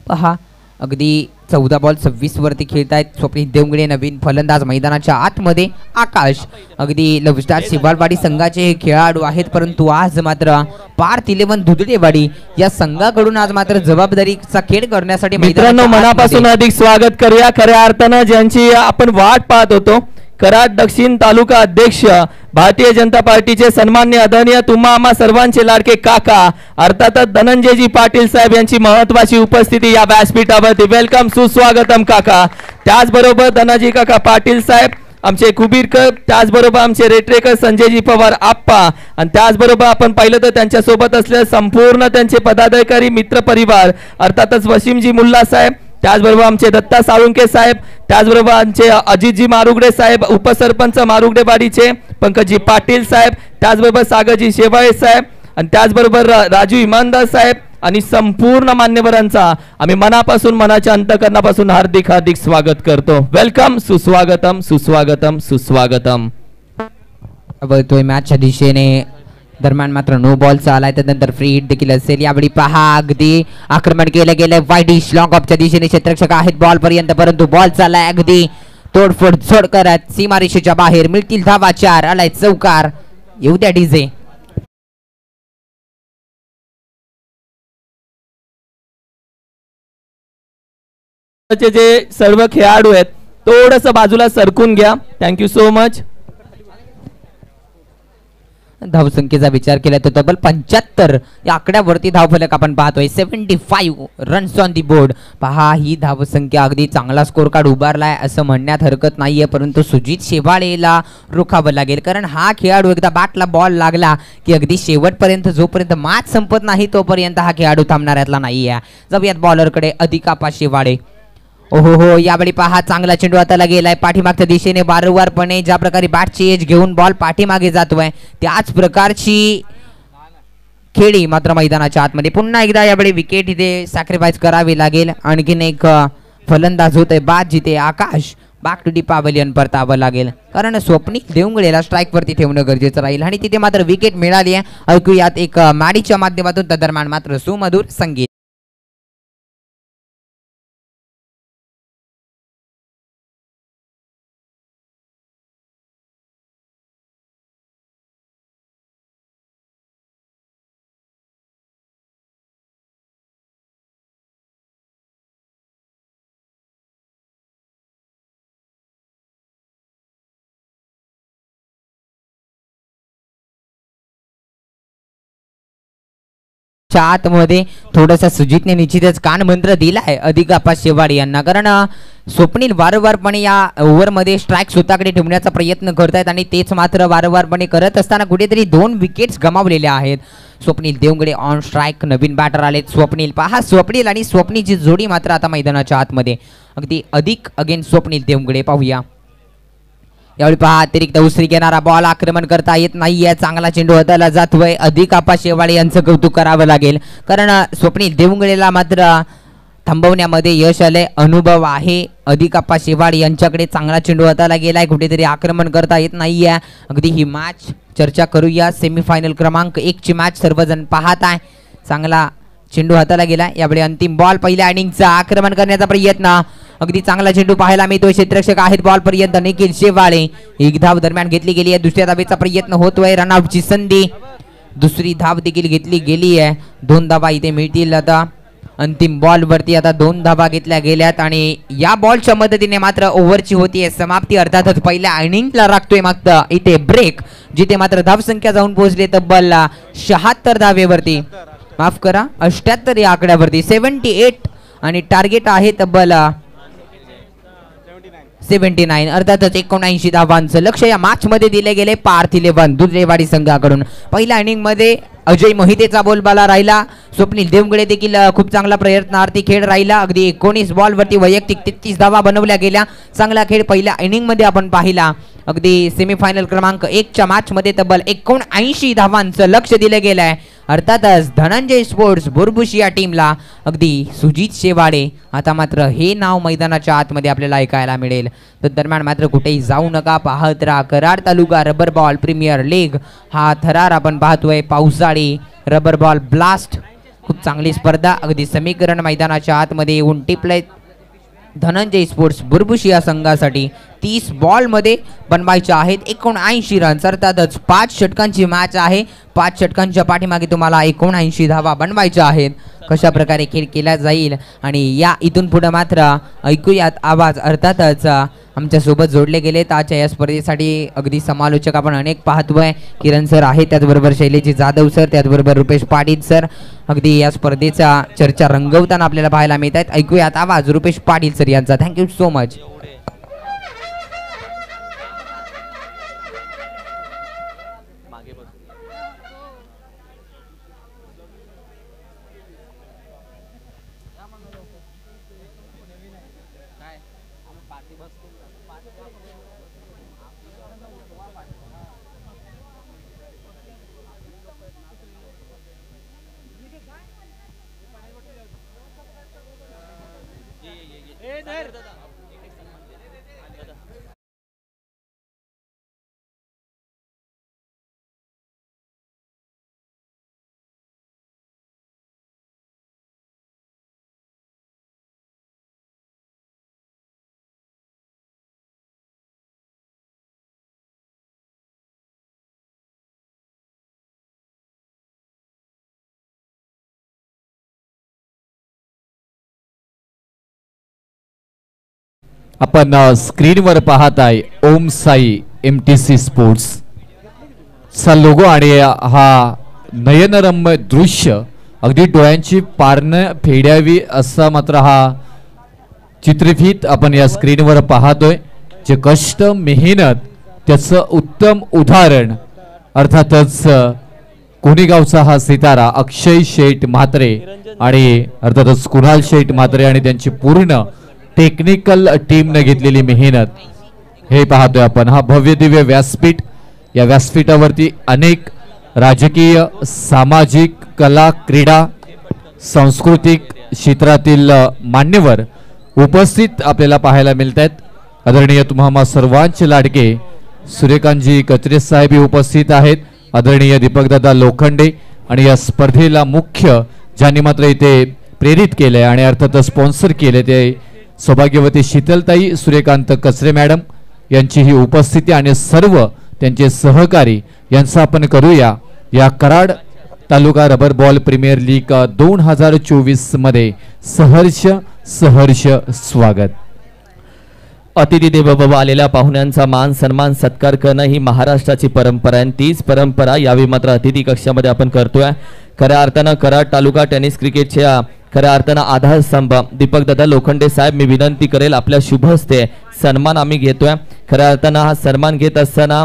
पहा अगदी 14 बॉल 26 वरती खेळतायत स्वप्नील देवगळे. नवीन फलंदाज मैदानाच्या आतमध्ये आकाश. अगदी लवस्टार शिवालवाडी संघाचे हे खेळाडू आहेत, परंतु आज मात्र पार्थ 11 दुधडेवाडी या संघाकडून आज मात्र जबाबदारीचा खेळ करण्यासाठी मित्रांनो मनापासून अधिक स्वागत करूया. खऱ्या अर्थानं ज्यांची आपण वाट पाहत होतो, कराड दक्षिण तालुका अध्यक्ष भारतीय जनता पार्टीचे सन्मान्य आदरणीय तुम्हा आम्हा सर्वांचे लाडके काका अर्थातच धनंजयजी पाटील साहेब यांची महत्वाची उपस्थिती या व्यासपीठावरती. वेलकम, सुस्वागतम काका. त्याचबरोबर धनाजी काका पाटील साहेब आमचे कुबीरकर, त्याचबरोबर आमचे रेटरेकर संजयजी पवार आप्पा, आणि त्याचबरोबर आपण पाहिलं तर त्यांच्या सोबत असलेले संपूर्ण त्यांचे पदाधिकारी मित्र परिवार, अर्थातच वसीमजी मुल्ला साहेब, त्याचबरोबर आमचे दत्ता साळुंके साहेब, त्याचबरोबर आमचे अजितजी मारुगडे साहेब, उपसरपंच मारुगडेवाडीचे पंकजी पाटील साहेब, त्याचबरोबर सागरजी शेवाळे साहेब, आणि त्याचबरोबर राजू इमानदार साहेब आणि संपूर्ण मान्यवरांचा आम्ही मनापासून, मनाच्या अंतकरणापासून हार्दिक हार्दिक स्वागत करतो. वेलकम, सुस्वागतम सुस्वागतम सुस्वागतम. बघतोय मॅचच्या दिशेने दरम्यान मात्र नो बॉल चालाय, त्यानंतर फ्री हिट देखील असेल. यावेळी पहा अगदी आक्रमण केलं गेलंय वाईडिश लॉंग ऑफच्या दिशेने क्षेत्ररक्षक आहेत बॉल पर्यंत, परंतु बॉल चाललाय अगदी तोडफोड झोड करत सीमारेषेच्या बाहेर. मिळतील धावा 4, आलाय चौकार. येऊ द्या डीजे. जे सर्व खेळाडू आहेत थोडस बाजूला सरकून घ्या. Thank you so much. धावसंख्येचा विचार केला तर तब्बल 75 या आकड्यावरती धावफलक आपण पाहतोय. 75 रन्स ऑन दी बोर्ड. पहा ही धावसंख्या, अगदी चांगला स्कोर कार्ड उभारलाय असं म्हणण्यात हरकत नाहीये, परंतु सुजित शेवाळेला रोखावं लागेल, कारण हा खेळाडू एकदा बॅटला बॉल लागला की अगदी शेवटपर्यंत, जोपर्यंत मॅच संपत नाही तोपर्यंत हा खेळाडू थांबणाऱ्यातला नाहीये. जाऊयात बॉलरकडे. अधिकापा शेवाळे. ओहो हो, यावेळी पहा चांगला चेंडू हाताला गेलाय पाठीमागच्या दिशेने. वारंवारपणे ज्या प्रकारे बॅटची एज घेऊन बॉल पाठीमागे जातोय त्याच प्रकारची खेळी मात्र मैदानाच्या आतमध्ये. पुन्हा एकदा यावेळी विकेट इथे सॅक्रिफाईस करावी लागेल. आणखीन एक फलंदाज होतोय बाद, जिथे आकाश बॅक टू दी पॅव्हलियन परतावं लागेल, कारण स्वप्नील देवंगळेला स्ट्राईक वरती ठेवणं गरजेचं राहील. आणि तिथे मात्र विकेट मिळाली आहे. ऐकूयात एक मॅडीच्या माध्यमातून. त्या दरम्यान मात्र सुमधुर संगीत. आतमध्ये थोडासा सुजितने निश्चितच कान मंत्र दिलाय अधिकापा शेवाळे यांना, कारण स्वप्नील वारंवारपणे या ओव्हरमध्ये स्ट्राईक स्वतःकडे ठेवण्याचा प्रयत्न करतायत आणि तेच मात्र वारंवारपणे करत असताना कुठेतरी 2 विकेट्स गमावलेल्या आहेत. Swapnil Devangade on strike. नवीन बॅटर आलेत स्वप्नील. पहा स्वप्नील आणि स्वप्नीची जोडी मात्र आता मैदानाच्या आतमध्ये. अगदी अधिक अगेन स्वप्नील देवंगडे. पाहूया यावेळी पहा अतिरिक्त उसरी घेणारा बॉल. आक्रमण करता येत नाहीये. चांगला चेंडू हाताला जातोय. अधिकापा शेवाळे यांचं कौतुक करावं लागेल, कारण स्वप्नील देवंगडेला मात्र थांबवण्यामध्ये यश आले. अनुभव आहे अधिकापा शेवाळे यांच्याकडे. चांगला चेंडू हाताला गेलाय. कुठेतरी आक्रमण करता येत नाहीये. अगदी ही मॅच चर्चा करूया. सेमीफायनल क्रमांक 1 ची मॅच सर्वजण पाहत आहे. चांगला चेंडू हाताला गेलाय. यावेळी अंतिम बॉल. पहिल्या इनिंगचा आक्रमण करण्याचा प्रयत्न. अगदी चांगला चेंडू पाहायला मिळतोय. क्षेत्ररक्षक आहेत बॉल पर्यंत निखिल शेवाळे. एक धाव दरम्यान घेतली गेली आहे. दुसऱ्या धावेचा प्रयत्न होतोय. रनआउटची संधी. दुसरी धाव देखील घेतली गेली आहे. 2 धावा इथे मिळतील. आता अंतिम बॉल वरती आता 2 धावा घेतल्या गेल्यात आणि या बॉलच्या मदतीने मात्र ओव्हरची होतीये समाप्ती. अर्थातच पहिल्या इनिंगला राखतोय मागता इथे ब्रेक, जिथे मात्र धावसंख्या जाऊन पोहोचली तब्बल 76 धावेवरती. माफ करा 78 या आकड्यावरती. 78 आणि टार्गेट आहे तब्बल 79. अर्थातच 79 धावांचं लक्ष या मॅच मध्ये दिले गेले. पार्थ 11 दुधरेवाडी संघाकडून. पहिल्या इनिंग मध्ये अजय मोहितेचा बोलबाला राहिला. स्वप्नील देवंगडे देखील खूप चांगला प्रयत्नार्थी खेळ राहिला. अगदी 19 बॉल वरती वैयक्तिक 33 धावा बनवल्या गेल्या. चांगला खेळ पहिल्या इनिंग मध्ये आपण पाहिला. अगदी सेमीफायनल क्रमांक 1 च्या मॅच मध्ये तब्बल 79 धावांचं लक्ष दिलं गेलं आहे. अर्थातच धनंजय स्पोर्ट्स बुरबुशी या टीमला अगदी सुजित शेवाळे. आता मात्र हे नाव मैदानाच्या आतमध्ये आपल्याला ऐकायला मिळेल. तर दरम्यान मात्र कुठेही जाऊ नका, पाहत राहा कराड तालुका रबर बॉल प्रीमियर लीग. हा थरार आपण पाहतोय. पावसाळी रबर बॉल ब्लास्ट खूप चांगली स्पर्धा. अगदी समीकरण मैदानाच्या आतमध्ये येऊन टिपले धनंजय स्पोर्ट्स बुरबुशी या संघासाठी. 30 बॉल मध्ये बनवायचे आहेत 79 रन्स. अर्थातच 5 षटकांची मॅच आहे. 5 षटकांच्या पाठीमागे तुम्हाला 79 धावा बनवायच्या आहेत. कशा प्रकारे खेळ केला जाईल आणि या इथून पुढे मात्र ऐकूयात आवाज. अर्थातच आमच्या सोबत जोडले गेले आजच्या या स्पर्धेसाठी अगदी समालोचक आपण अनेक पाहतोय. किरण सर आहे, त्याचबरोबर शैलेजी जाधव सर, त्याचबरोबर रुपेश पाटील सर. अगदी या स्पर्धेचा चर्चा रंगवताना आपल्याला पाहायला मिळत आहेत. ऐकूयात आवाज रुपेश पाटील सर यांचा. Thank you so much. आपण स्क्रीनवर पाहत आहे ओम साई MTC स्पोर्ट्स चा लोगो आणि हा नयनरम्य दृश्य अगदी डोळ्यांची पारणं फेडावी असा मात्र हा चित्रफित आपण या स्क्रीनवर पाहतोय. जे कष्ट मेहनत त्याचं उत्तम उदाहरण अर्थातच कोणीगावचा हा सितारा अक्षय शेठ म्हात्रे आणि अर्थातच कुणाल शेठ म्हात्रे आणि त्यांची पूर्ण टेक्निकल टीमने घेतलेली मेहनत हे पाहतोय आपण. हा भव्य दिव्य व्यासपीठ, या व्यासपीठावरती अनेक राजकीय, सामाजिक, कला, क्रीडा, सांस्कृतिक क्षेत्रातील मान्यवर उपस्थित आपल्याला पाहायला मिळत आहेत. आदरणीय तुम्हा सर्वांचे लाडके सूर्यकांतजी कचरे साहेब उपस्थित आहेत. आदरणीय दीपकदादा लोखंडे आणि या स्पर्धेला मुख्य ज्यांनी मात्र इथे प्रेरित केले आणि अर्थातच स्पॉन्सर केले ते सौभाग्यवती शीतलताई सूर्यकांत कचरे मॅडम यांची ही उपस्थिती आणि सर्व त्यांचे सहकारी यांचा आपण करूया या कराड तालुका रबर बॉल प्रीमियर लीग 2024 मध्ये सहर्ष स्वागत. अतिथी देवो भव आलेल्या पाहुण्यांचा मान सन्मान सत्कार करणं ही महाराष्ट्राची परंपरा आहे. तीच परंपरा यावेळी मात्र अतिथी कक्षामध्ये आपण करतोय. खऱ्या अर्थानं कराड तालुका टेनिस क्रिकेटच्या खऱ्या अर्थानं आधारस्तंभ दीपकदादा लोखंडे साहेब, मी विनंती करेल आपल्या शुभ हस्ते सन्मान आम्ही घेतोय. खऱ्या अर्थानं हा सन्मान घेत असताना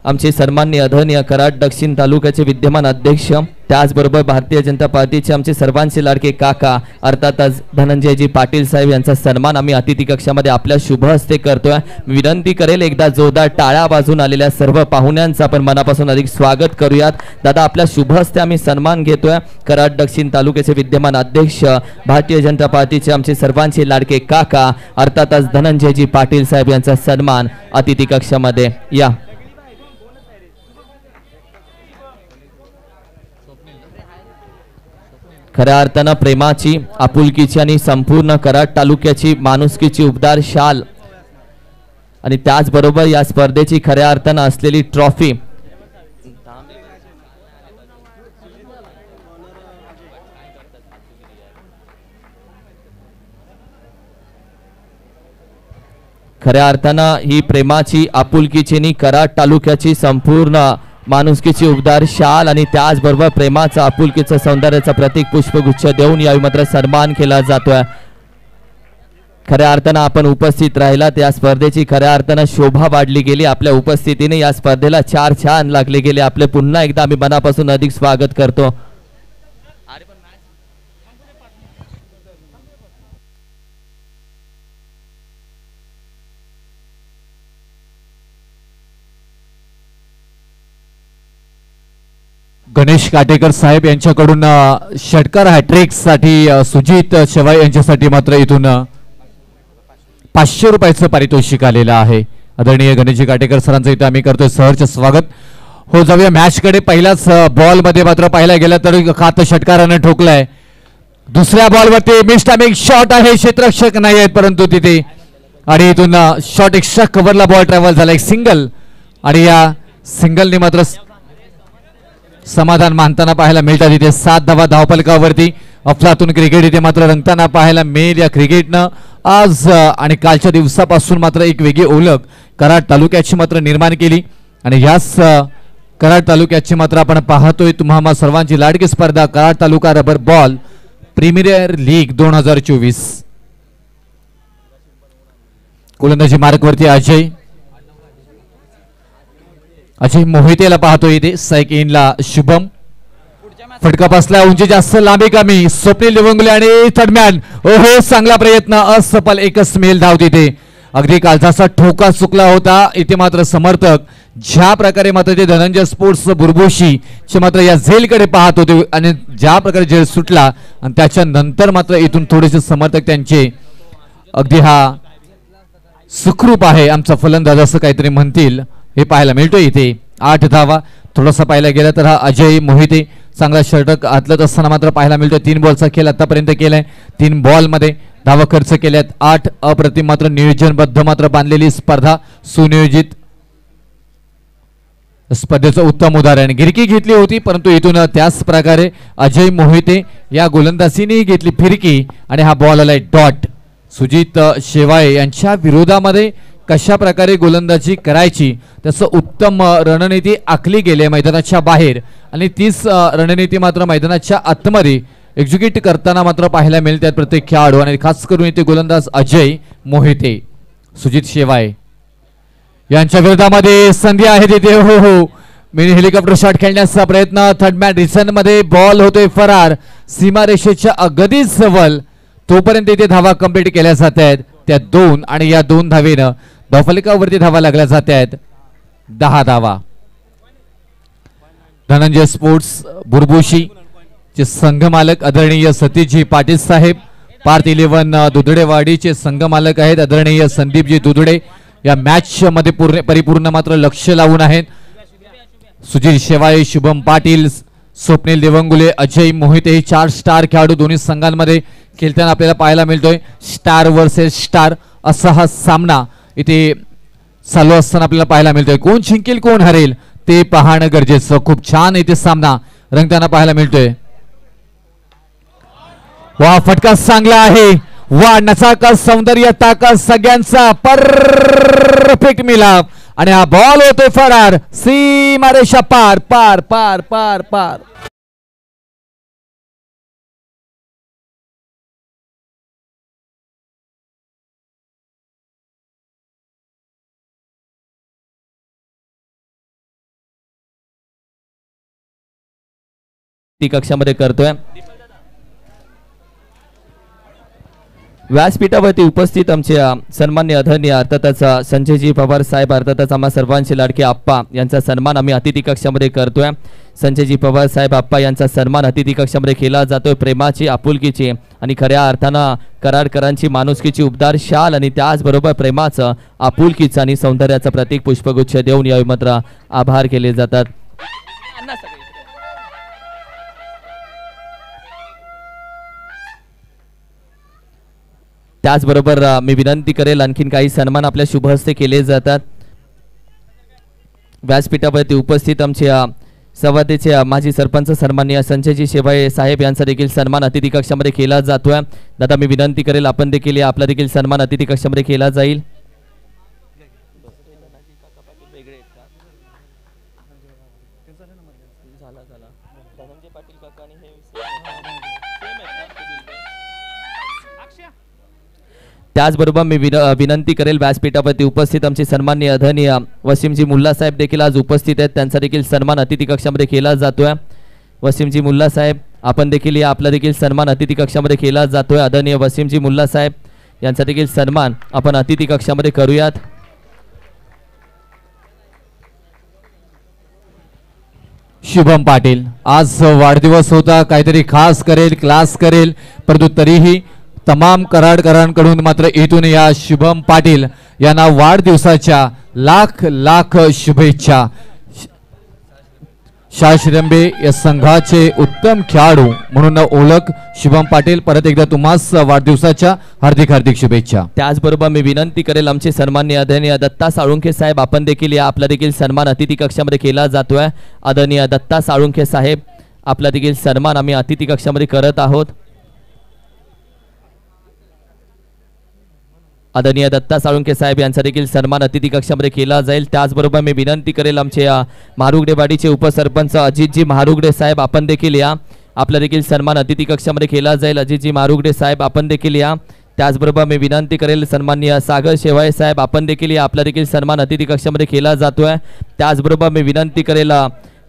आमचे सन्माननीय आदरणीय कराड दक्षिण तालुक्याचे विद्यमान अध्यक्ष, त्याचबरोबर भारतीय जनता पार्टीचे आमचे सर्वांचे लाडके काका अर्थातच धनंजयजी पाटील साहेब यांचा सन्मान आम्ही अतिथी कक्षामध्ये आपल्या शुभ हस्ते करतोय. मी विनंती करेल एकदा जोरदार टाळ्या वाजून आलेल्या सर्व पाहुण्यांचं आपण मनापासून अधिक स्वागत करूयात. दादा आपल्या शुभ हस्ते आम्ही सन्मान घेतोय. कराड दक्षिण तालुक्याचे विद्यमान अध्यक्ष, भारतीय जनता पार्टीचे आमचे सर्वांचे लाडके काका अर्थातच धनंजयजी पाटील साहेब यांचा सन्मान अतिथी कक्षामध्ये या. खऱ्या अर्थानं प्रेमाची, आपुलकीची आणि संपूर्ण कराड तालुक्याची माणुसकीची उबदार शाल आणि त्याचबरोबर या स्पर्धेची खऱ्या अर्थानं असलेली ट्रॉफी खऱ्या अर्थानं ही प्रेमाची, आपुलकीची आणि कराड तालुक्याची संपूर्ण माणुसकीची उबदार शाल आणि त्याचबरोबर प्रेमाचा, आपुलकीचा, सौंदर्याचा प्रतीक पुष्पगुच्छ देऊन यावेळी मात्र सन्मान केला जातोय. खऱ्या अर्थानं आपण उपस्थित राहिला त्या स्पर्धेची खऱ्या अर्थानं शोभा वाढली गेली. आपल्या उपस्थितीने या स्पर्धेला 4 छान लागले गेले. आपले पुन्हा एकदा आम्ही मनापासून अधिक स्वागत करतो. गणेश काटेकर साहेब यांच्याकडून षटकार हॅट्रिक साठी सुजित शेवाई यांच्यासाठी मात्र इथून 500 रुपयाचं पारितोषिक आलेलं आहे. आदरणीय गणेशजी काटेकर सरांचं इथं आम्ही करतोय सहर्ष स्वागत. हो जाऊया मॅच कडे. पहिल्याच बॉल मध्ये मात्र पाहायला गेला तर खात षटकारानं ठोकलाय. दुसऱ्या बॉल वरती मिस्टामिक शॉट आहे, क्षेत्ररक्षक नाही आहेत परंतु तिथे आणि इथून शॉट एक्स्ट्रा कव्हरला बॉल ट्रॅव्हल झाला. एक सिंगल आणि या सिंगलने मात्र समाधान मानताना पाहायला मिळतात. इथे 7 धावा धावफलकावरती अफलातून क्रिकेट इथे मात्र रंगताना पाहायला मिळेल. या क्रिकेटनं आज आणि कालच्या दिवसापासून मात्र एक वेगळी ओळख कराड तालुक्याची मात्र निर्माण केली आणि याच कराड तालुक्याची मात्र आपण पाहतोय तुम्हा सर्वांची लाडकी स्पर्धा कराड तालुका रबर बॉल प्रीमियर लीग 2024. गोलंदाजी मार्कवरती अजय मोहितेला पाहतोय. इथे साईक इनला शुभम, फटका बसला, उंची जास्त लांबी कमी, स्वप्नील लिवंगले आणि थर्डमॅन. ओहो चांगला प्रयत्न, असफल, एकच मेल धाव तिथे अगदी कालचा ठोका चुकला होता इथे मात्र समर्थक ज्या प्रकारे मात्र ते धनंजय स्पोर्ट्स बुरबुशी चे मात्र या झेलकडे पाहत होते आणि ज्या प्रकारे झेल सुटला आणि त्याच्यानंतर मात्र इथून थोडेसे समर्थक त्यांचे अगदी हा सुखरूप आहे आमचा फलंदाज असं काहीतरी म्हणतील हे पाहायला मिळतोय इथे 8 धावा थोडासा पाहायला गेला तर हा अजय मोहिते चांगला षटक हातलत असताना मात्र पाहायला मिळतोय 3 बॉलचा खेळ आतापर्यंत केलाय 3 बॉल मध्ये धावा खर्च केल्यात 8 अप्रतिम मात्र नियोजनबद्ध मात्र बांधलेली स्पर्धा सुनियोजित स्पर्धेचं उत्तम उदाहरण गिरकी घेतली होती परंतु इथून त्याच प्रकारे अजय मोहिते या गोलंदाजीने घेतली फिरकी आणि हा बॉल आलाय डॉट सुजित शेवाळे यांच्या विरोधामध्ये कशा प्रकारे गोलंदाजी करायची त्याचं उत्तम रणनीती आखली गेली मैदानाच्या बाहेर आणि तीच रणनीती मात्र मैदानाच्या आतमध्ये एक्झिक्यूट करताना मात्र पाहायला मिळतात प्रत्येक खेळाडू आणि खास करून इथे गोलंदाज अजय मोहिते सुजित शेवाळे यांच्या विरोधामध्ये संधी आहे तिथे हो मिनी हेलिकॉप्टर शॉट खेळण्याचा प्रयत्न थर्ड मॅन रिसन मध्ये बॉल होतोय फरार सीमारेषेच्या अगदीच जवळ तोपर्यंत इथे धावा कंप्लीट केल्या जात आहेत त्या 2 आणि या 2 धावेनं धावफलकावरती धावा लागल्या जात आहेत 10 धावा धनंजय स्पोर्ट्स बुरबुशी चे संघमालक आदरणीय सतीशजी पाटील साहेब पार्थ 11 दुधडेवाडीचे संघमालक आहेत आदरणीय संदीपजी दुधडे या मॅच मध्ये परिपूर्ण मात्र लक्ष लावून आहेत सुजित शेवाळे शुभम पाटील स्वप्नील देवंगुले अजय मोहिते हे 4 स्टार खेळाडू दोन्ही संघांमध्ये खेळताना आपल्याला पाहायला मिळतोय स्टार वर्सेस स्टार असा हा सामना इथे चालू असताना आपल्याला पाहायला मिळतोय कोण जिंकेल कोण हरेल ते पाहणं गरजेचं खूप छान इथे सामना रंगताना पाहायला मिळतोय वा फटका चांगला आहे वा नचाकत सौंदर्य ताकद सगळ्यांचा परफेक्ट मिलाप आणि हा बॉल होतोय फरार सीमारेषा पार पार पार पार पार ती कक्षामध्ये करतोय व्यासपीठावरती उपस्थित आमचे सन्मान्य आदरणीय अर्थातच संजयजी पवार साहेब अर्थातच आम्हा सर्वांचे लाडके आप्पा यांचा सन्मान आम्ही अतिथी कक्षामध्ये करतोय संजयजी पवार साहेब आप्पा यांचा सन्मान अतिथी कक्षामध्ये केला जातोय प्रेमाची आपुलकीची आणि खऱ्या अर्थानं कराडकरांची माणुसकीची उबदार शाल आणि त्याचबरोबर प्रेमाचं आपुलकीचं आणि सौंदर्याचं प्रतीक पुष्पगुच्छ देऊन यावेळी मात्र आभार केले जातात त्याचबरोबर मी विनंती करेल आणखीन काही सन्मान आपल्या शुभ हस्ते केले जातात व्यासपीठावरती उपस्थित आमचे सवादेचे माजी सरपंच सन्माननीय संजयजी शेवाळे साहेब यांचा देखील सन्मान अतिथी कक्षामध्ये केला जातोय दादा मी विनंती करेल आपण देखील आपला देखील सन्मान अतिथी कक्षामध्ये केला जाईल त्याचबरोबर मी विनंती करेल व्यासपीठावरती उपस्थित आमचे सन्माननीय आदरणीय वसीमजी मुल्ला साहेब देखील आज उपस्थित आहेत त्यांचा देखील सन्मान अतिथी कक्षामध्ये केला जातोय वसीमजी मुल्ला साहेब आपण देखील या आपला देखील सन्मान अतिथी कक्षामध्ये केला जातोय आदरणीय वसीमजी मुल्ला साहेब यांचा देखील सन्मान आपण अतिथी कक्षामध्ये करूयात शुभम पाटील आज वाढदिवस होता काहीतरी खास करेल क्लास करेल परंतु तरीही तमाम कराडकरांकडून मात्र इथून या शुभम पाटील यांना वाढदिवसाच्या लाख लाख शुभेच्छा शाश्रंबे या संघाचे उत्तम खेळाडू म्हणून ओळख शुभम पाटील परत एकदा तुम्हास वाढदिवसाच्या हार्दिक हार्दिक शुभेच्छा त्याचबरोबर मी विनंती करेल आमचे सन्माननीय आदरणीय दत्ता साळुंखे साहेब आपण देखील या आपला देखील सन्मान अतिथी कक्षामध्ये केला जातोय आदरणीय दत्ता साळुंखे साहेब आपला देखील सन्मान आम्ही अतिथी कक्षामध्ये करत आहोत आदरणीय दत्ता साळुंखे साहेब यांचा देखील सन्मान अतिथी कक्षामध्ये केला जाईल त्याचबरोबर मी विनंती करेल आमचे महारुगडेवाडीचे उपसरपंच अजितजी महारुगडे साहेब आपण देखील या आपला देखील सन्मान अतिथी कक्षामध्ये केला जाईल अजितजी महारुगडे साहेब आपण देखील या त्याचबरोबर मी विनंती करेल सन्माननीय सागर शेवाळे साहेब आपण देखील या आपला देखील सन्मान अतिथी कक्षामध्ये केला जातोय त्याचबरोबर मी विनंती करेल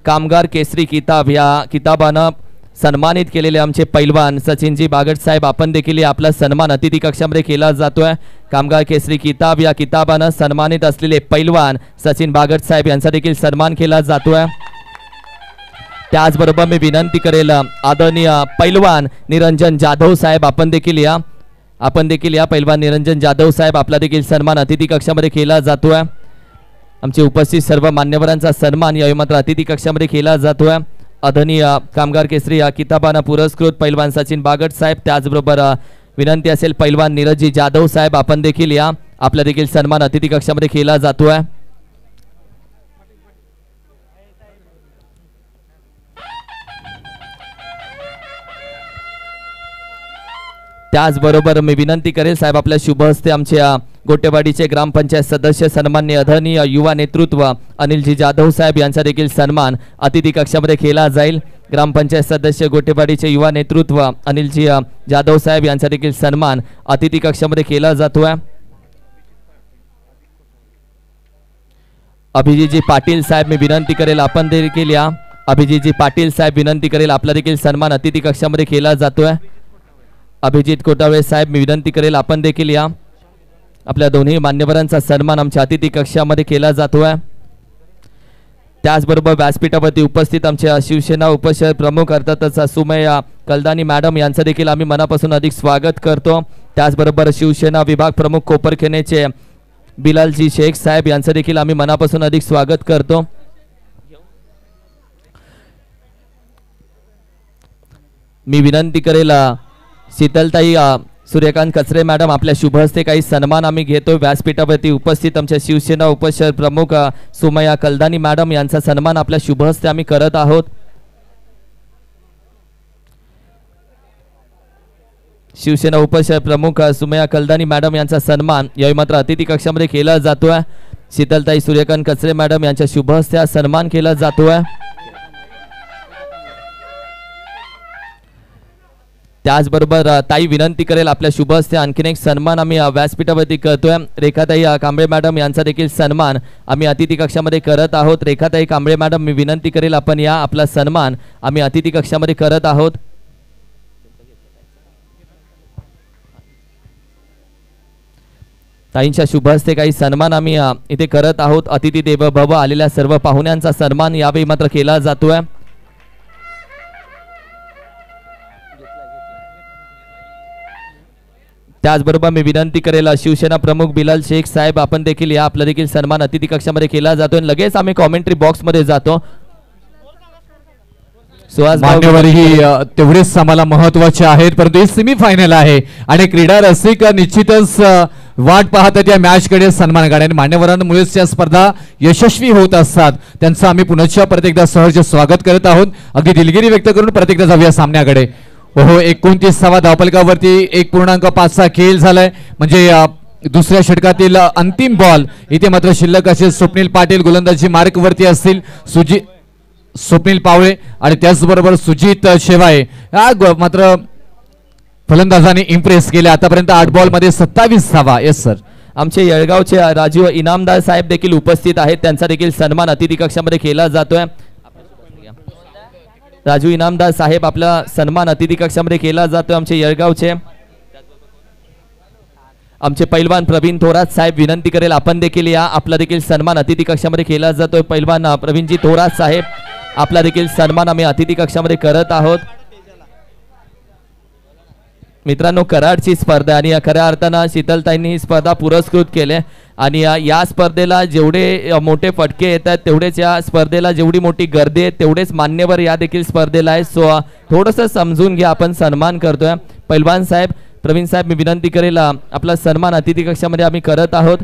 कामगार केसरी किताब या किताबानं सन्मानित केलेले आमचे पैलवान सचिनजी बागट साहेब आपण देखील आपला सन्मान अतिथी कक्षामध्ये केला जातोय। कामगार केसरी किताब या किताबानं सन्मानित असलेले पैलवान सचिन बागट साहेब यांचा देखील सन्मान केला जातोय। त्याचबरोबर मी विनंती करेल आदरणीय पैलवान निरंजन जाधव साहेब आपण देखील या पैलवान निरंजन जाधव साहेब आपला देखील सन्मान अतिथी कक्षामध्ये केला जातोय। आमचे उपस्थित सर्व मान्यवरांचा सन्मान यावेळी मात्र अतिथी कक्षामध्ये केला जातोय। आदरणीय कामगार केसरी या किताबानं पुरस्कृत पैलवान सचिन बागट साहेब त्याचबरोबर विनंती असेल पैलवान नीरजजी जाधव साहेब आपण देखील या आपला देखील सन्मान अतिथी कक्षामध्ये केला जातोय। त्याचबरोबर मी विनंती करेल साहेब आपल्या शुभ हस्ते आमच्या गोटेवाडीचे ग्रामपंचायत सदस्य सन्माननीय आदरणीय युवा नेतृत्व अनिलजी जाधव साहेब यांचा देखील सन्मान अतिथी कक्षामध्ये केला जाईल। ग्रामपंचायत सदस्य गोटेवाडीचे युवा नेतृत्व अनिलजी जाधव साहेब यांचा देखील सन्मान अतिथी कक्षामध्ये केला जातोय। अभिजीतजी पाटील साहेब मी विनंती करेल आपण देखील या अभिजीतजी पाटील साहेब विनंती करेल आपला देखील सन्मान अतिथी कक्षामध्ये केला जातोय। अभिजित कोटावळे साहेब मी विनंती करेल आपण देखील या आपल्या दोन्ही मान्यवरांचा सन्मान आमच्या अतिथी कक्षामध्ये केला जातोय। त्याचबरोबर व्यासपीठावरती उपस्थित आमच्या शिवसेना उपशहर प्रमुख अर्थातच सुमया कलदानी मॅडम यांचं देखील आम्ही मनापासून अधिक स्वागत करतो। त्याचबरोबर शिवसेना विभाग प्रमुख कोपरखेनेचे बिलालजी शेख साहेब यांचं देखील आम्ही मनापासून अधिक स्वागत करतो। मी विनंती करेल शीतलताई सूर्यकांत कचरे मॅडम आपल्या शुभ हस्ते काही सन्मान आम्ही घेतो। व्यासपीठावरती उपस्थित आमच्या शिवसेना उपशहर प्रमुख सुमया कलदानी मॅडम यांचा सन्मान आपल्या शुभ हस्ते आम्ही करत आहोत। शिवसेना उपशहर प्रमुख सुमया कलदानी मॅडम यांचा सन्मान यावेळी मात्र अतिथी कक्षामध्ये केला जातोय। शीतलताई सूर्यकांत कचरे मॅडम यांच्या शुभ हस्ते हा सन्मान केला जातोय। त्याचबरोबर ताई विनंती करेल आपल्या शुभ हस्ते आणखीन एक सन्मान आम्ही व्यासपीठावरती करतोय। रेखाताई कांबळे मॅडम यांचा देखील सन्मान आम्ही अतिथी कक्षामध्ये करत आहोत। रेखाताई कांबळे मॅडम मी विनंती करेल आपण या आपला सन्मान आम्ही अतिथी कक्षामध्ये करत आहोत। ताईंच्या शुभ हस्ते काही सन्मान आम्ही इथे करत आहोत। अतिथी देव भव आलेल्या सर्व पाहुण्यांचा सन्मान यावेळी मात्र केला जातोय। त्याचबरोबर मी विनंती करेल शिवसेना प्रमुख बिलाल शेख साहेब आपण देखील या आपला देखील सन्मान अतिथी कक्षामध्ये केला जातो। लगेच आम्ही कॉमेंट्री बॉक्स मध्ये जातो। मान्यवरही तेवढेच आम्हाला महत्वाचे आहेत, परंतु ही सेमी फायनल आहे आणि क्रीडा रसिक निश्चितच वाट पाहतात या मॅच कडे सन्मान करण्याने। मान्यवरांमुळेच या स्पर्धा यशस्वी होत असतात, त्यांचं आम्ही पुन्हा परत एकदा सहर्ष स्वागत करत आहोत। अगदी दिलगिरी व्यक्त करून परत एकदा जाऊया सामन्याकडे। ओहो 29वा धावफलकावरती 1.5चा खेळ झालाय, म्हणजे दुसऱ्या षटकातील अंतिम बॉल इथे मात्र शिल्लक असेल। स्वप्नील पाटील गोलंदाजी मार्क वरती असतील, स्वप्नील पावळे आणि त्याचबरोबर सुजित शेवाळे मात्र फलंदाजाने इम्प्रेस केले। आतापर्यंत 8 बॉल मध्ये 27 धावा। येस सर, आमचे येळगावचे राजीव इनामदार साहेब देखील उपस्थित आहेत, त्यांचा देखील सन्मान अतिथी कक्षामध्ये केला जातोय। राजू इनामदार साहेब आपला सन्मान अतिथी कक्षामध्ये केला जातो। आमचे येळगावचे आमचे पैलवान प्रवीण थोरात साहेब विनंती करेल आपण देखील या आपला देखील सन्मान अतिथी कक्षामध्ये केला जातोय। पैलवान प्रवीणजी थोरात साहेब आपला देखील सन्मान आम्ही अतिथी कक्षामध्ये करत आहोत। मित्रांनो कराडची स्पर्धा आणि खऱ्या अर्थानं शीतलताईंनी ही स्पर्धा पुरस्कृत केले आणि या स्पर्धेला जेवढे मोठे फटके येतात तेवढेच या स्पर्धेला जेवढी मोठी गर्दी आहे तेवढेच मान्यवर या देखील स्पर्धेला आहे। सो थोडंसं समजून घ्या, आपण सन्मान करतोय। पैलवान साहेब प्रवीण साहेब मी विनंती करेल आपला सन्मान अतिथी कक्षामध्ये आम्ही करत आहोत।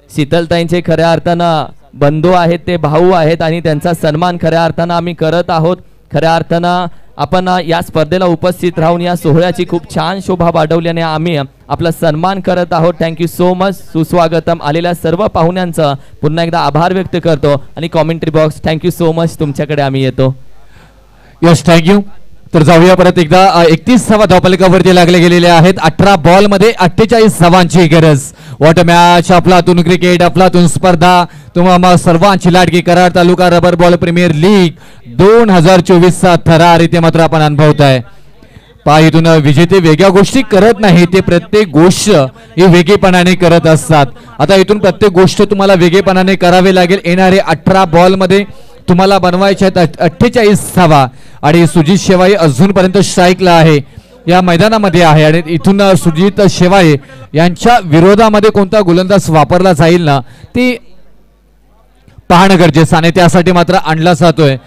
शीतलताईंचे खऱ्या अर्थानं बंधू आहेत, ते भाऊ आहेत आणि त्यांचा सन्मान खऱ्या अर्थानं आम्ही करत आहोत। खऱ्या अर्थानं आपण या स्पर्धेला उपस्थित राहून या सोहळ्याची खूप छान शोभा वाढवल्याने आम्ही आपला सन्मान करत आहोत। थँक्यू सो मच, सुस्वागतम। आलेल्या सर्व पाहुण्यांचं पुन्हा एकदा आभार व्यक्त करतो आणि commentary box thank you so much तुमच्याकडे आम्ही येतो। Yes thank you. तर जाऊया परत एकदा 31 धावा धावपलकावरती लागले गेलेले आहेत. 18 बॉल मध्ये 48 धावांची गरज. What match. अफलातून क्रिकेट, अफलातून स्पर्धा, तुम्हा सर्वांची लाडकी कराड तालुका रबर बॉल प्रीमियर लीग 2024 चा थरार इथे मात्र आपण अनुभवताय. इथून विजेते वेगळ्या गोष्टी करत नाही, ते प्रत्येक गोष्ट ही वेगळेपणाने करत असतात. आता इथून प्रत्येक गोष्ट तुम्हाला वेगळेपणाने करावे लागेल. येणारे 18 बॉल मध्ये तुम्हाला बनवायचे आहेत 48 धावा आणि सुजित शेवाळे अजूनपर्यंत स्ट्राईकला आहे, या मैदानामध्ये आहे आणि इथून सुजित शेवाळे यांच्या विरोधामध्ये कोणता गोलंदाज वापरला जाईल ना ती पाहणं गरजेचं आणि त्यासाठी मात्र आणला जातोय.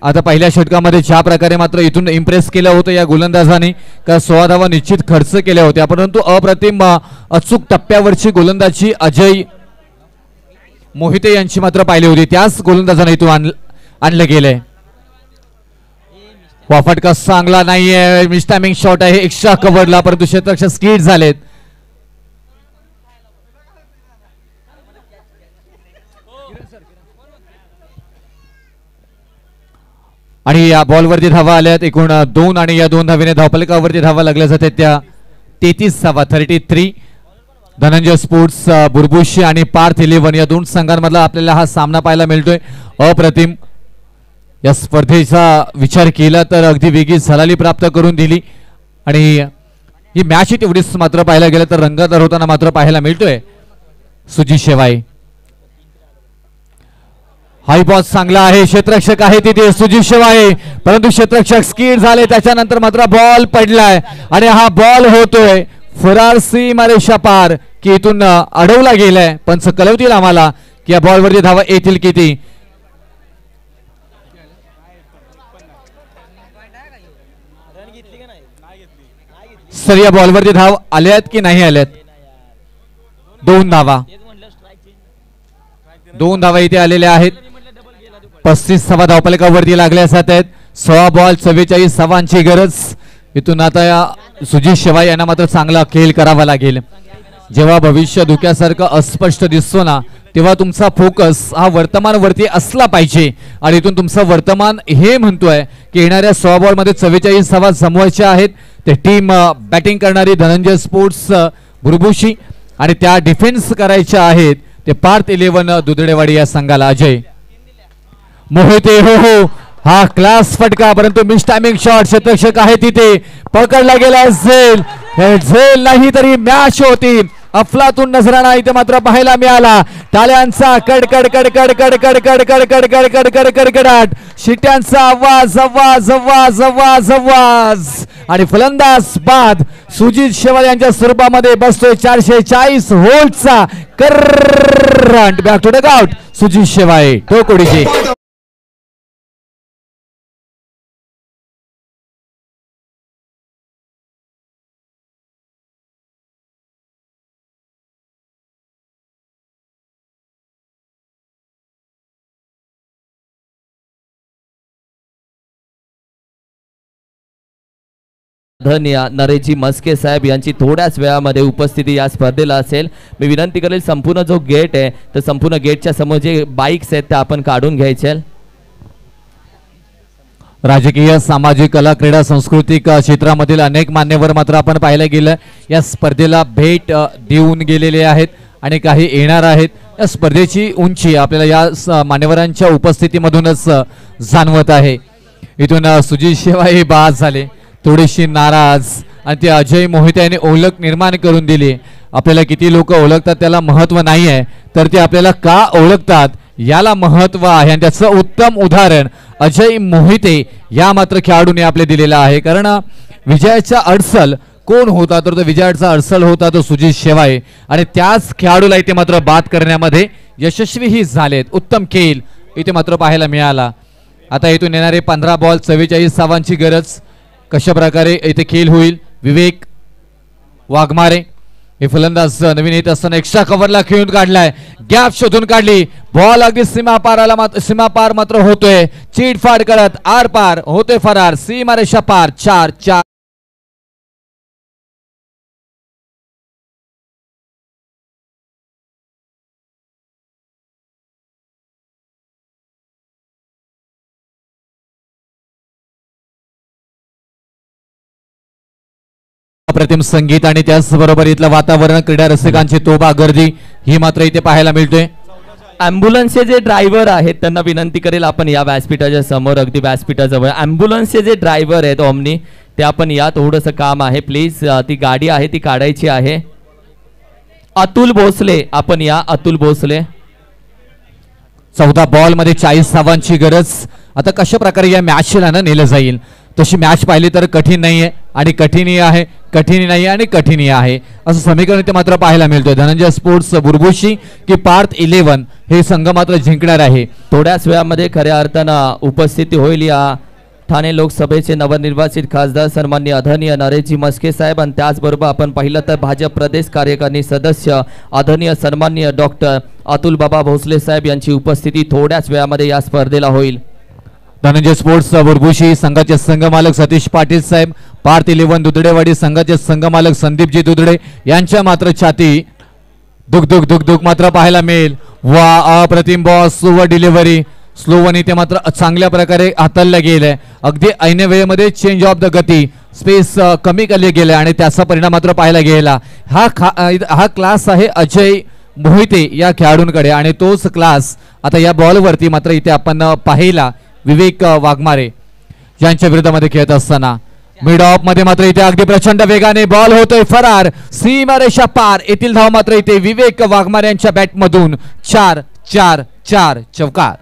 आता पहिल्या षटकामध्ये ज्या प्रकारे मात्र इथून इम्प्रेस केलं होतं या गोलंदाजाने का 16 धावा निश्चित खर्च केल्या होत्या, परंतु अप्रतिम अचूक टप्प्यावरची गोलंदाजी अजय मोहिते यांची मात्र पाहिली होती. त्याच गोलंदाजाने इथून आणलं गेलंय. फटका चांगला नाहीये, मिस टायमिंग शॉट आहे एक्स्ट्रा कव्हरला, परंतु क्षेत्ररक्षक स्किड झालेत. आणि या बॉलवरती धावा आल्यात एकूण 2 आणि या 2 धावेने धावपलकावरती धावा लागल्या जाते त्या 33 धावा 33. धनंजय स्पोर्ट्स बुरबुशी आणि पार्थ 11 या 2 संघांमधला आपल्याला हा सामना पाहायला मिळतोय. अप्रतिम या स्पर्धेचा विचार केला तर अगदी वेगळी झलाली प्राप्त करून दिली आणि ही मॅच तेवढीच मात्र पाहायला गेलं तर रंगतदार होताना मात्र पाहायला मिळतोय. सुजित शेवाळे हाय बॉल चांगला आहे, क्षेत्ररक्षक आहे तिथे सुजित शेवाळे, परंतु क्षेत्ररक्षक स्किड झाले, त्याच्यानंतर मात्र बॉल पडलाय आणि हा बॉल होतोय फरार सीमारेषा पार की इथून अडवला गेलाय. पंच कळवतील आम्हाला की या बॉलवरती धावा येतील किती. सर या बॉलवरती धाव आल्यात की नाही आल्यात. 2 धावा 2 धावा इथे आलेल्या आहेत. 35 धावा धावपलकावरती लागल्या जात आहेत. 16 बॉल 44 धावांची गरज. इथून आता या सुजित शेवाळे यांना मात्र चांगला खेळ करावा लागेल. जेव्हा भविष्य धोक्यासारखं अस्पष्ट दिसतो ना तेव्हा तुमचा फोकस हा वर्तमानवरती असला पाहिजे आणि इथून तुमचं वर्तमान हे म्हणतोय की येणाऱ्या 16 बॉल मध्ये 44 धावा जमवायच्या आहेत. ते टीम बॅटिंग करणारी धनंजय स्पोर्ट्स बुरबुशी आणि त्या डिफेन्स करायच्या आहेत ते पार्थ 11 दुधडेवाडी या संघाला. अजय मोहिते हो हो हा क्लास फटका, परंतु मिस टायमिंग शॉट. क्षेत्ररक्षक आहे तिथे, पकडला गेला झेल, झेल नाही तरी मॅच होती. अफलातून नजराणा इथे मात्र पाहायला मिळाला. टाळ्यांचा कडकड कडकड कडकड कडकड कडकड कडकड कडकडाट, शिट्यांचा आवाज आवाज आवाज आवाज आवाज आणि फलंदाज बाद सुजित शेवाळे यांच्या स्वरूपामध्ये बसतोय 440 व्होल्टचा current. Back to the out Sujit Shewale टोकोडीचे. धन्य नरेशजी मस्के साहेब यांची थोड्याच वेळामध्ये उपस्थिती या स्पर्धेला असेल. मी विनंती करेल संपूर्ण जो गेट आहे तर संपूर्ण गेटच्या समोर जे बाईक्स आहेत त्या आपण काढून घ्यायचे. राजकीय सामाजिक कला क्रीडा सांस्कृतिक क्षेत्रामधील अनेक मान्यवर मात्र आपण पाहायला गेलं या स्पर्धेला भेट देऊन गेलेले आहेत आणि काही येणार आहेत. या स्पर्धेची उंची आपल्याला या मान्यवरांच्या उपस्थितीमधूनच जाणवत आहे. इथून सुजित शेवाळे बाद झाले, थोडीशी नाराज आणि ते अजय मोहिते यांनी ओळख निर्माण करून दिली. आपल्याला किती लोक ओळखतात त्याला महत्व नाही आहे, तर ते आपल्याला का ओळखतात याला महत्व आहे आणि त्याचं उत्तम उदाहरण अजय मोहिते या मात्र खेळाडूने आपले दिलेलं आहे. कारण विजयाचा अडसल कोण होता तर तो विजयाचा अडसल होता तो सुजित शेवाळे आणि त्याच खेळाडूला इथे मात्र बाद करण्यामध्ये यशस्वीही झालेत. उत्तम खेळ इथे मात्र पाहायला मिळाला. आता इथून येणारे 15 बॉल 44 धावांची गरज. कशा प्रकारे इथे खेळ होईल. विवेक वाघमारे हे फलंदाज नवीन येत असताना एक्स्ट्रा कव्हरला खेळून काढलाय, गॅप शोधून काढली, बॉल अगदी सीमापार मात्र होतोय, चीडफाड करत आर पार होतोय फरार सीमारेषा पार. 4-4 अप्रतिम संगीत आणि त्याचबरोबर इथलं वातावरण, क्रीडा रसिकांची तोबा गर्दी ही मात्र इथे पाहायला मिळतोय. ॲम्ब्युलन्सचे जे ड्रायव्हर आहेत त्यांना विनंती करेल आपण या व्यासपीठाच्या समोर, अगदी व्यासपीठाजवळ ॲम्ब्युलन्सचे जे ड्रायव्हर आहेत ओमनी, ते आपण या, थोडंसं काम आहे प्लीज. ती गाडी आहे ती काढायची आहे. अतुल भोसले आपण या, अतुल भोसले. 14 बॉल मध्ये 40 धावांची गरज. आता कशा प्रकारे या मॅचला नेलं जाईल, तशी मॅच पाहिली तर कठीण नाहीये आणि कठीणही आहे, कठीण नाही आणि कठीणही आहे असं समीकरण इथे मात्र पाहायला मिळतोय. धनंजय स्पोर्ट्स बुरबुशी की पार्थ 11 हे संघ मात्र जिंकणार आहे. थोड्याच वेळामध्ये खऱ्या अर्थानं उपस्थिती होईल या ठाणे लोकसभेचे नवनिर्वाचित खासदार सन्माननीय आदरणीय नरेशजी मस्के साहेब, आणि त्याचबरोबर आपण पाहिलं तर भाजप प्रदेश कार्यकारिणी सदस्य आदरणीय सन्माननीय डॉक्टर अतुल बाबा भोसले साहेब यांची उपस्थिती थोड्याच वेळामध्ये या स्पर्धेला होईल. धनंजय स्पोर्ट्स बुरबुशी संघाचे संघमालक सतीश पाटील साहेब, पार्थ 11 दुधडेवाडी संघाचे संघमालक संदीपजी दुधडे यांच्या मात्र छाती दुख दुख दुख दुख मात्र पाहायला मिळेल. वा अप्रतिम boss, slow delivery, slow one इथे मात्र चांगल्या प्रकारे हाताळल्या गेलंय. अगदी ऐन वेळेमध्ये चेंज ऑफ द गती, स्पेस कमी केले गेले आणि त्याचा परिणाम मात्र पाहायला गेला. हा क्लास आहे अजय मोहिते या खेळाडूंकडे आणि तोच क्लास आता या बॉलवरती मात्र इथे आपण पाहिला विवेक वाघमारे यांच्या विरोधामध्ये खेळत असताना. मिड ऑफ मध्ये मात्र इथे अगदी प्रचंड वेगाने बॉल होतोय फरार, सीमारेषा पार. येथील धाव मात्र इथे विवेक वाघमारे यांच्या बॅटमधून 4-4-4 चौकार.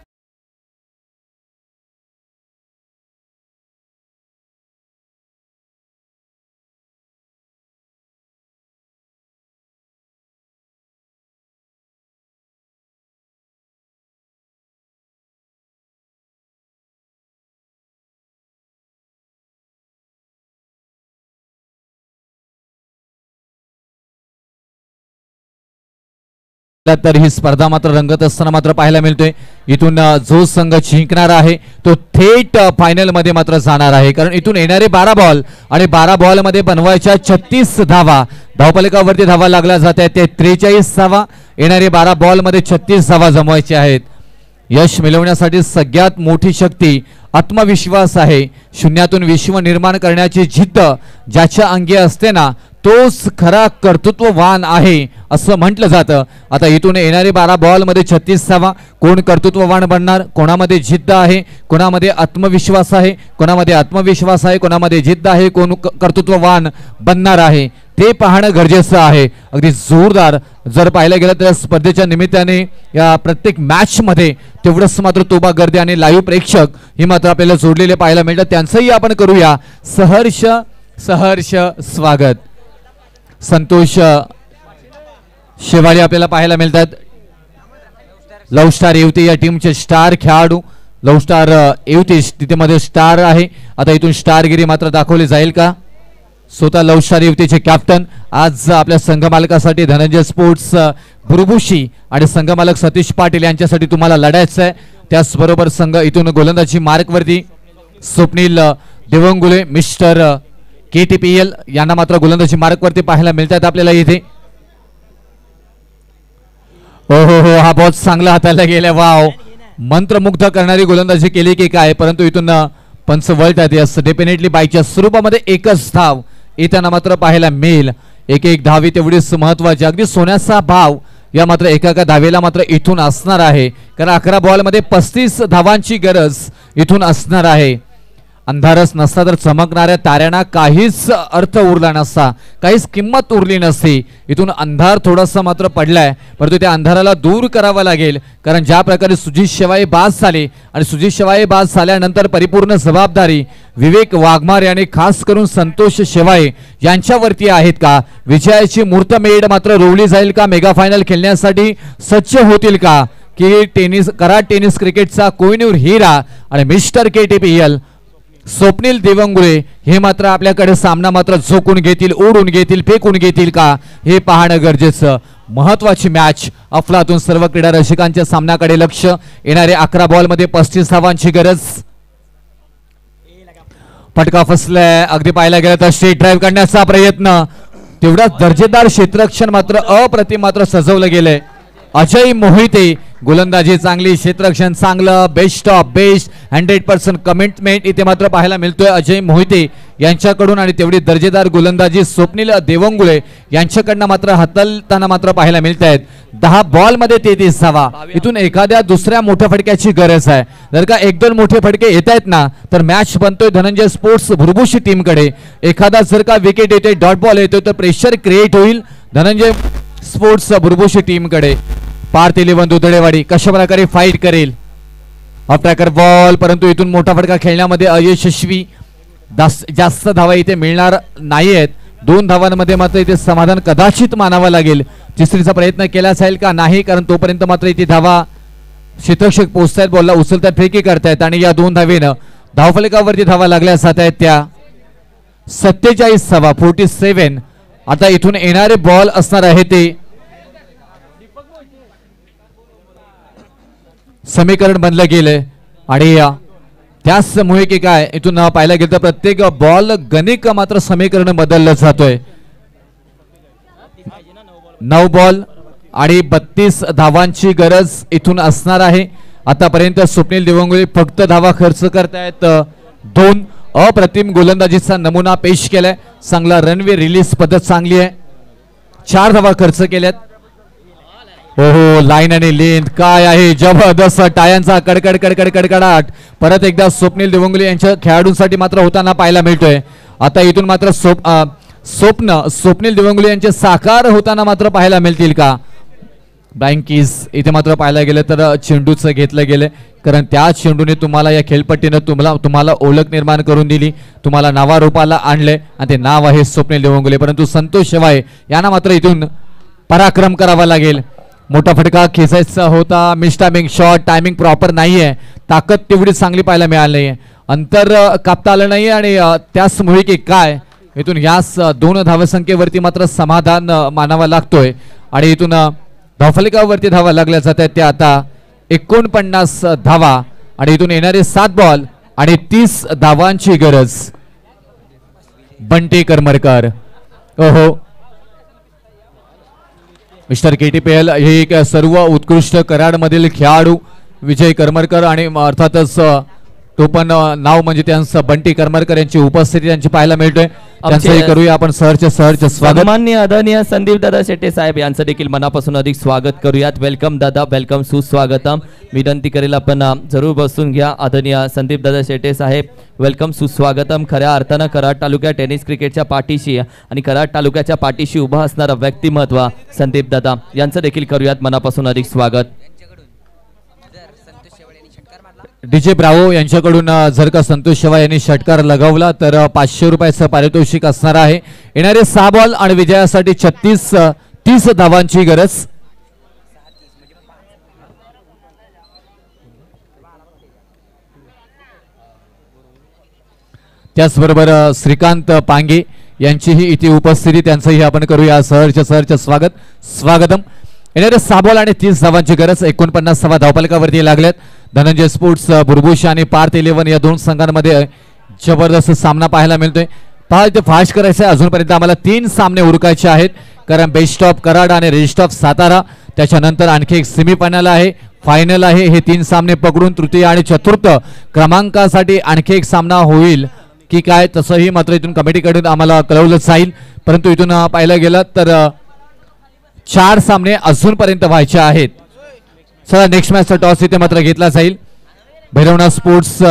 तर ही स्पर्धा मात्र रंगत असताना मात्र पाहायला मिळतोय. इथून जो संघ जिंकणार आहे तो थेट फायनल मध्ये मात्र जाणार आहे, कारण इथून येणारे 12 बॉल आणि 12 बॉल मध्ये बनवायच्या 36 धावा, धावफलकावरती धावा लागल्या जात आहेत ते 43 धावा. येणारे 12 बॉल मध्ये 36 धावा जमवायचे आहेत. यश मिळवण्यासाठी सगळ्यात मोठी शक्ती आत्मविश्वास आहे. शून्यातून विश्व निर्माण करण्याची जिद्द ज्याच्या अंगी असते ना तोच खरा कर्तृत्ववान आहे असं म्हटलं जातं. आता इथून येणारे 12 बॉल मध्ये 36 धावा. कोण कर्तृत्ववान बनणार, कोणामध्ये जिद्द आहे, कोणामध्ये आत्मविश्वास आहे, कोणामध्ये आत्मविश्वास आहे, कोणामध्ये जिद्द आहे, कोण कर्तृत्ववान बनणार आहे ते पाहणं गरजेचं आहे. अगदी जोरदार जर पाहायला गेलं तर स्पर्धेच्या निमित्ताने या प्रत्येक मॅच मध्ये तेवढंच मात्र तोबा गर्दी आणि लाईव्ह प्रेक्षक ही मात्र आपल्याला जोडलेले पाहायला मिळतात. त्यांचंही आपण करूया सहर्ष सहर्ष स्वागत. संतोष शेवाळे आपल्याला पाहायला मिळतात. लव स्टार युवती या टीमचे स्टार खेळाडू. लव स्टार युवती तिथे मध्ये स्टार आहे. आता इथून स्टारगिरी मात्र दाखवली जाईल का. स्वतः लव स्टार युवतीचे कॅप्टन आज आपल्या संघमालकासाठी धनंजय स्पोर्ट्स बुरबुशी आणि संघमालक सतीश पाटील यांच्यासाठी तुम्हाला लढायचं आहे. त्याचबरोबर संघ इथून गोलंदाजी मार्कवरती स्वप्नील देवंगुले मिस्टर KTPL यांना मात्र गोलंदाजी मार्कवरती पाहायला मिळतात आपल्याला इथे. हो हा बॉल चांगला हाताळला गेला. वाव, मंत्रमुग्ध करणारी गोलंदाजी केली की काय, परंतु इथून पंच वळतात. यस, डेफिनेटली बायच्या स्वरूपामध्ये एकच धाव येताना मात्र पाहायला मिळेल. एक धावी तेवढीच महत्वाची. अगदी सोन्याचा भाव या मात्र एका धावेला मात्र इथून असणार आहे, कारण 11 बॉल मध्ये 35 धावांची गरज इथून असणार आहे. अंधारच नसता तर चमकणाऱ्या ताऱ्यांना काहीच अर्थ उरला नसता, काहीच किंमत उरली नसती. इथून अंधार थोडासा मात्र पडलाय, परंतु त्या अंधाराला दूर करावा लागेल, कारण ज्या प्रकारे सुजित शेवाळे बाद झाले आणि सुजित शेवाळे बाद झाल्यानंतर परिपूर्ण जबाबदारी विवेक वाघमारे आणि खास करून संतोष शेवाळे यांच्यावरती आहेत का. विजयाची मुहूर्तमेढ मात्र रोवली जाईल का. मेगा फायनल खेळण्यासाठी सज्ज होतील का, की कराड टेनिस क्रिकेटचा कोहिनूर हिरा आणि मिस्टर KTPL स्वप्नील देवंगुळे हे मात्र आपल्याकडे सामना मात्र झोकून घेतील, ओढून घेतील, फेकून घेतील का, हे पाहणं गरजेचं. महत्वाची मॅच. अफलातून सर्व क्रीडा रसिकांच्या सामन्याकडे लक्ष. येणारे 11 बॉल मध्ये 35 धावांची गरज. फटका फसलाय. अगदी पाहायला गेलं तर स्ट्रेट ड्राईव्ह करण्याचा प्रयत्न. तेवढाच दर्जेदार क्षेत्ररक्षण मात्र अप्रतिम मात्र सजवलं गेलंय. अजय मोहिते गोलंदाजी चांगली, क्षेत्ररक्षण चांगलं, बेस्ट ऑफ बेस्ट, 100% कमिटमेंट इथे मात्र पाहायला मिळतोय अजय मोहिते यांच्याकडून. आणि तेवढी दर्जेदार गोलंदाजी स्वप्नील देवंगुळे यांच्याकडनं मात्र हाताळताना मात्र पाहायला मिळत आहेत. 10 बॉल मध्ये 33 धावा. इथून एखाद्या दुसऱ्या मोठ्या फटक्याची गरज आहे. जर का 1-2 मोठे फटके येत आहेत ना तर मॅच बनतोय धनंजय स्पोर्ट्स भुरभुशी टीमकडे. एखादा जर का विकेट येते, डॉट बॉल येतोय तर प्रेशर क्रिएट होईल धनंजय स्पोर्ट्स भुरभुशी टीमकडे. पार्थ 11 दुधडेवाडी कशा प्रकारे फाईट करेल. ऑफ ट्रॅकर बॉल, परंतु इथून मोठा फटका खेळण्यामध्ये अयशस्वी. जास्त धावा इथे मिळणार नाहीयेत. 2 धावांमध्ये मात्र इथे समाधान कदाचित मानावं लागेल. तिसरीचा प्रयत्न केला जाईल का नाही, कारण तोपर्यंत मात्र इथे धावा क्षेत्ररक्षक पोहोचतायत, बॉलला उचलतायत, फेकी करतायत. आणि या 2 धावेनं धावफलकावरती धावा लागल्या जात आहेत त्या 47 धावा, 47. आता इथून येणारे बॉल असणार आहे ते समीकरण बनलं गेलंय. आणि त्याचमुळे की काय इथून पाहायला गेलं तर प्रत्येक बॉल गणिक मात्र समीकरण बदललं जातोय. 9 बॉल आणि 32 धावांची गरज इथून असणार आहे. आतापर्यंत स्वप्नील देवंगुळे फक्त धावा खर्च करतायत 2. अप्रतिम गोलंदाजीचा नमुना पेश केलाय. चांगला रनवे रिलीज पद्धत चांगली आहे. 4 धावा खर्च केल्यात. ओहो, लाईन आणि लेंथ काय आहे, जबरदस्त टायांचा कडकड कडकड कडकडाट परत एकदा स्वप्नील देवंगुळे यांच्या खेळाडूंसाठी मात्र होताना पाहायला मिळतोय. आता इथून मात्र स्वप्न स्वप्नील देवंगुळे यांचे साकार होताना मात्र पाहायला मिळतील का. बँकीज इथे मात्र पाहायला गेलं तर चेंडूचं घेतलं गेलं, कारण त्या चेंडूने तुम्हाला या खेळपट्टीनं तुम्हाला ओळख निर्माण करून दिली, तुम्हाला नावारूपाला आणले आणि ते नाव आहे स्वप्नील देवंगुळे. परंतु संतोष शेवाळे यांना मात्र इथून पराक्रम करावा लागेल. मोठा फटका खेचायचा होता, miss timing shot, timing proper नाहीये, ताकद तेवढी चांगली पाहायला मिळाली नाहीये, अंतर कापता आलं नाही. आणि त्याचमुळे की काय इथून याच 2 धावसंख्येवरती मात्र समाधान मानावा लागतोय. आणि इथून धावफलकावरती धावा लागल्या जात आहेत त्या आता 49 धावा. आणि इथून येणारे 7 बॉल आणि 30 धावांची गरज. बंटी करमरकर, ओहो मिस्टर KTPL हे एक सर्व उत्कृष्ट कराडमधील खेळाडू विजय करमरकर आणि अर्थातच तो पण नाव म्हणजे त्यांचं बंटी करमरकर यांची उपस्थिती त्यांची पाहायला मिळतोय. त्यांचंही करूया आपण सहर्ष स्वागत. माननीय आदरणीय संदीप दादा शेट्टे साहेब यांचं देखील मनापासून अधिक स्वागत करूयात. वेलकम दादा, वेलकम, सुस्वागतम. विनंती करेल आपण जरूर बसून घ्या. आदरणीय संदीप दादा शेट्टे साहेब वेलकम, सुस्वागतम. खऱ्या अर्थानं कराड तालुक्या टेनिस क्रिकेटच्या पाठीशी आणि कराड तालुक्याच्या पाठीशी उभा असणारा व्यक्तिमत्व संदीप दादा यांचं देखील करूयात मनापासून अधिक स्वागत. DJ ब्रावो यांच्याकडून जर का संतोष शेवाळे यांनी षटकार लगावला तर 500 रुपयाचं पारितोषिक असणार आहे. येणारे 6 बॉल आणि विजयासाठी 30 धावांची गरज. त्याचबरोबर श्रीकांत पांगे यांचीही इथे उपस्थिती, त्यांचंही आपण करूया सहर्ष स्वागतम. येणारे 6 बॉल आणि 30 धावांची गरज. 49 धावा धावफलकावरती लागल्यात. धनंजय स्पोर्ट्स भुरभुशी आणि पार्थ 11 या 2 संघांमध्ये जबरदस्त सामना पाहायला मिळतोय. इथे फास्ट करायचं आहे. अजूनपर्यंत आम्हाला 3 सामने उरकायचे आहेत, कारण बेस्ट ऑफ कराड आणि रेस्ट ऑफ सातारा, त्याच्यानंतर आणखी एक सेमीफायनल आहे, फायनल आहे. हे 3 सामने पकडून तृतीय आणि चतुर्थ क्रमांकासाठी आणखी एक सामना होईल की काय तसंही मात्र इथून कमिटीकडून आम्हाला कळवलं जाईल. परंतु इथून पाहायला गेलं तर 4 सामने अजूनपर्यंत व्हायचे आहेत. चला नेक्स्ट मॅचचा टॉस इथे मात्र घेतला जाईल. भैरवनाथ स्पोर्ट्स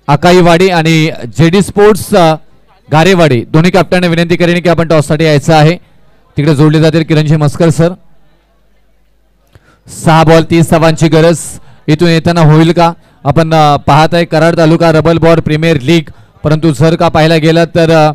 आकाईवाडी आणि JD स्पोर्ट्स गारेवाडी दोन्ही कॅप्टनने विनंती करेन की आपण टॉससाठी यायचं आहे. तिकडे जोडले जातील किरणजी मस्कर सर. 6 बॉल 30 धावांची गरज इथून येताना होईल का. आपण पाहत आहे कराड तालुका रबल बॉल प्रीमियर लीग, परंतु जर का पाहायला गेलं तर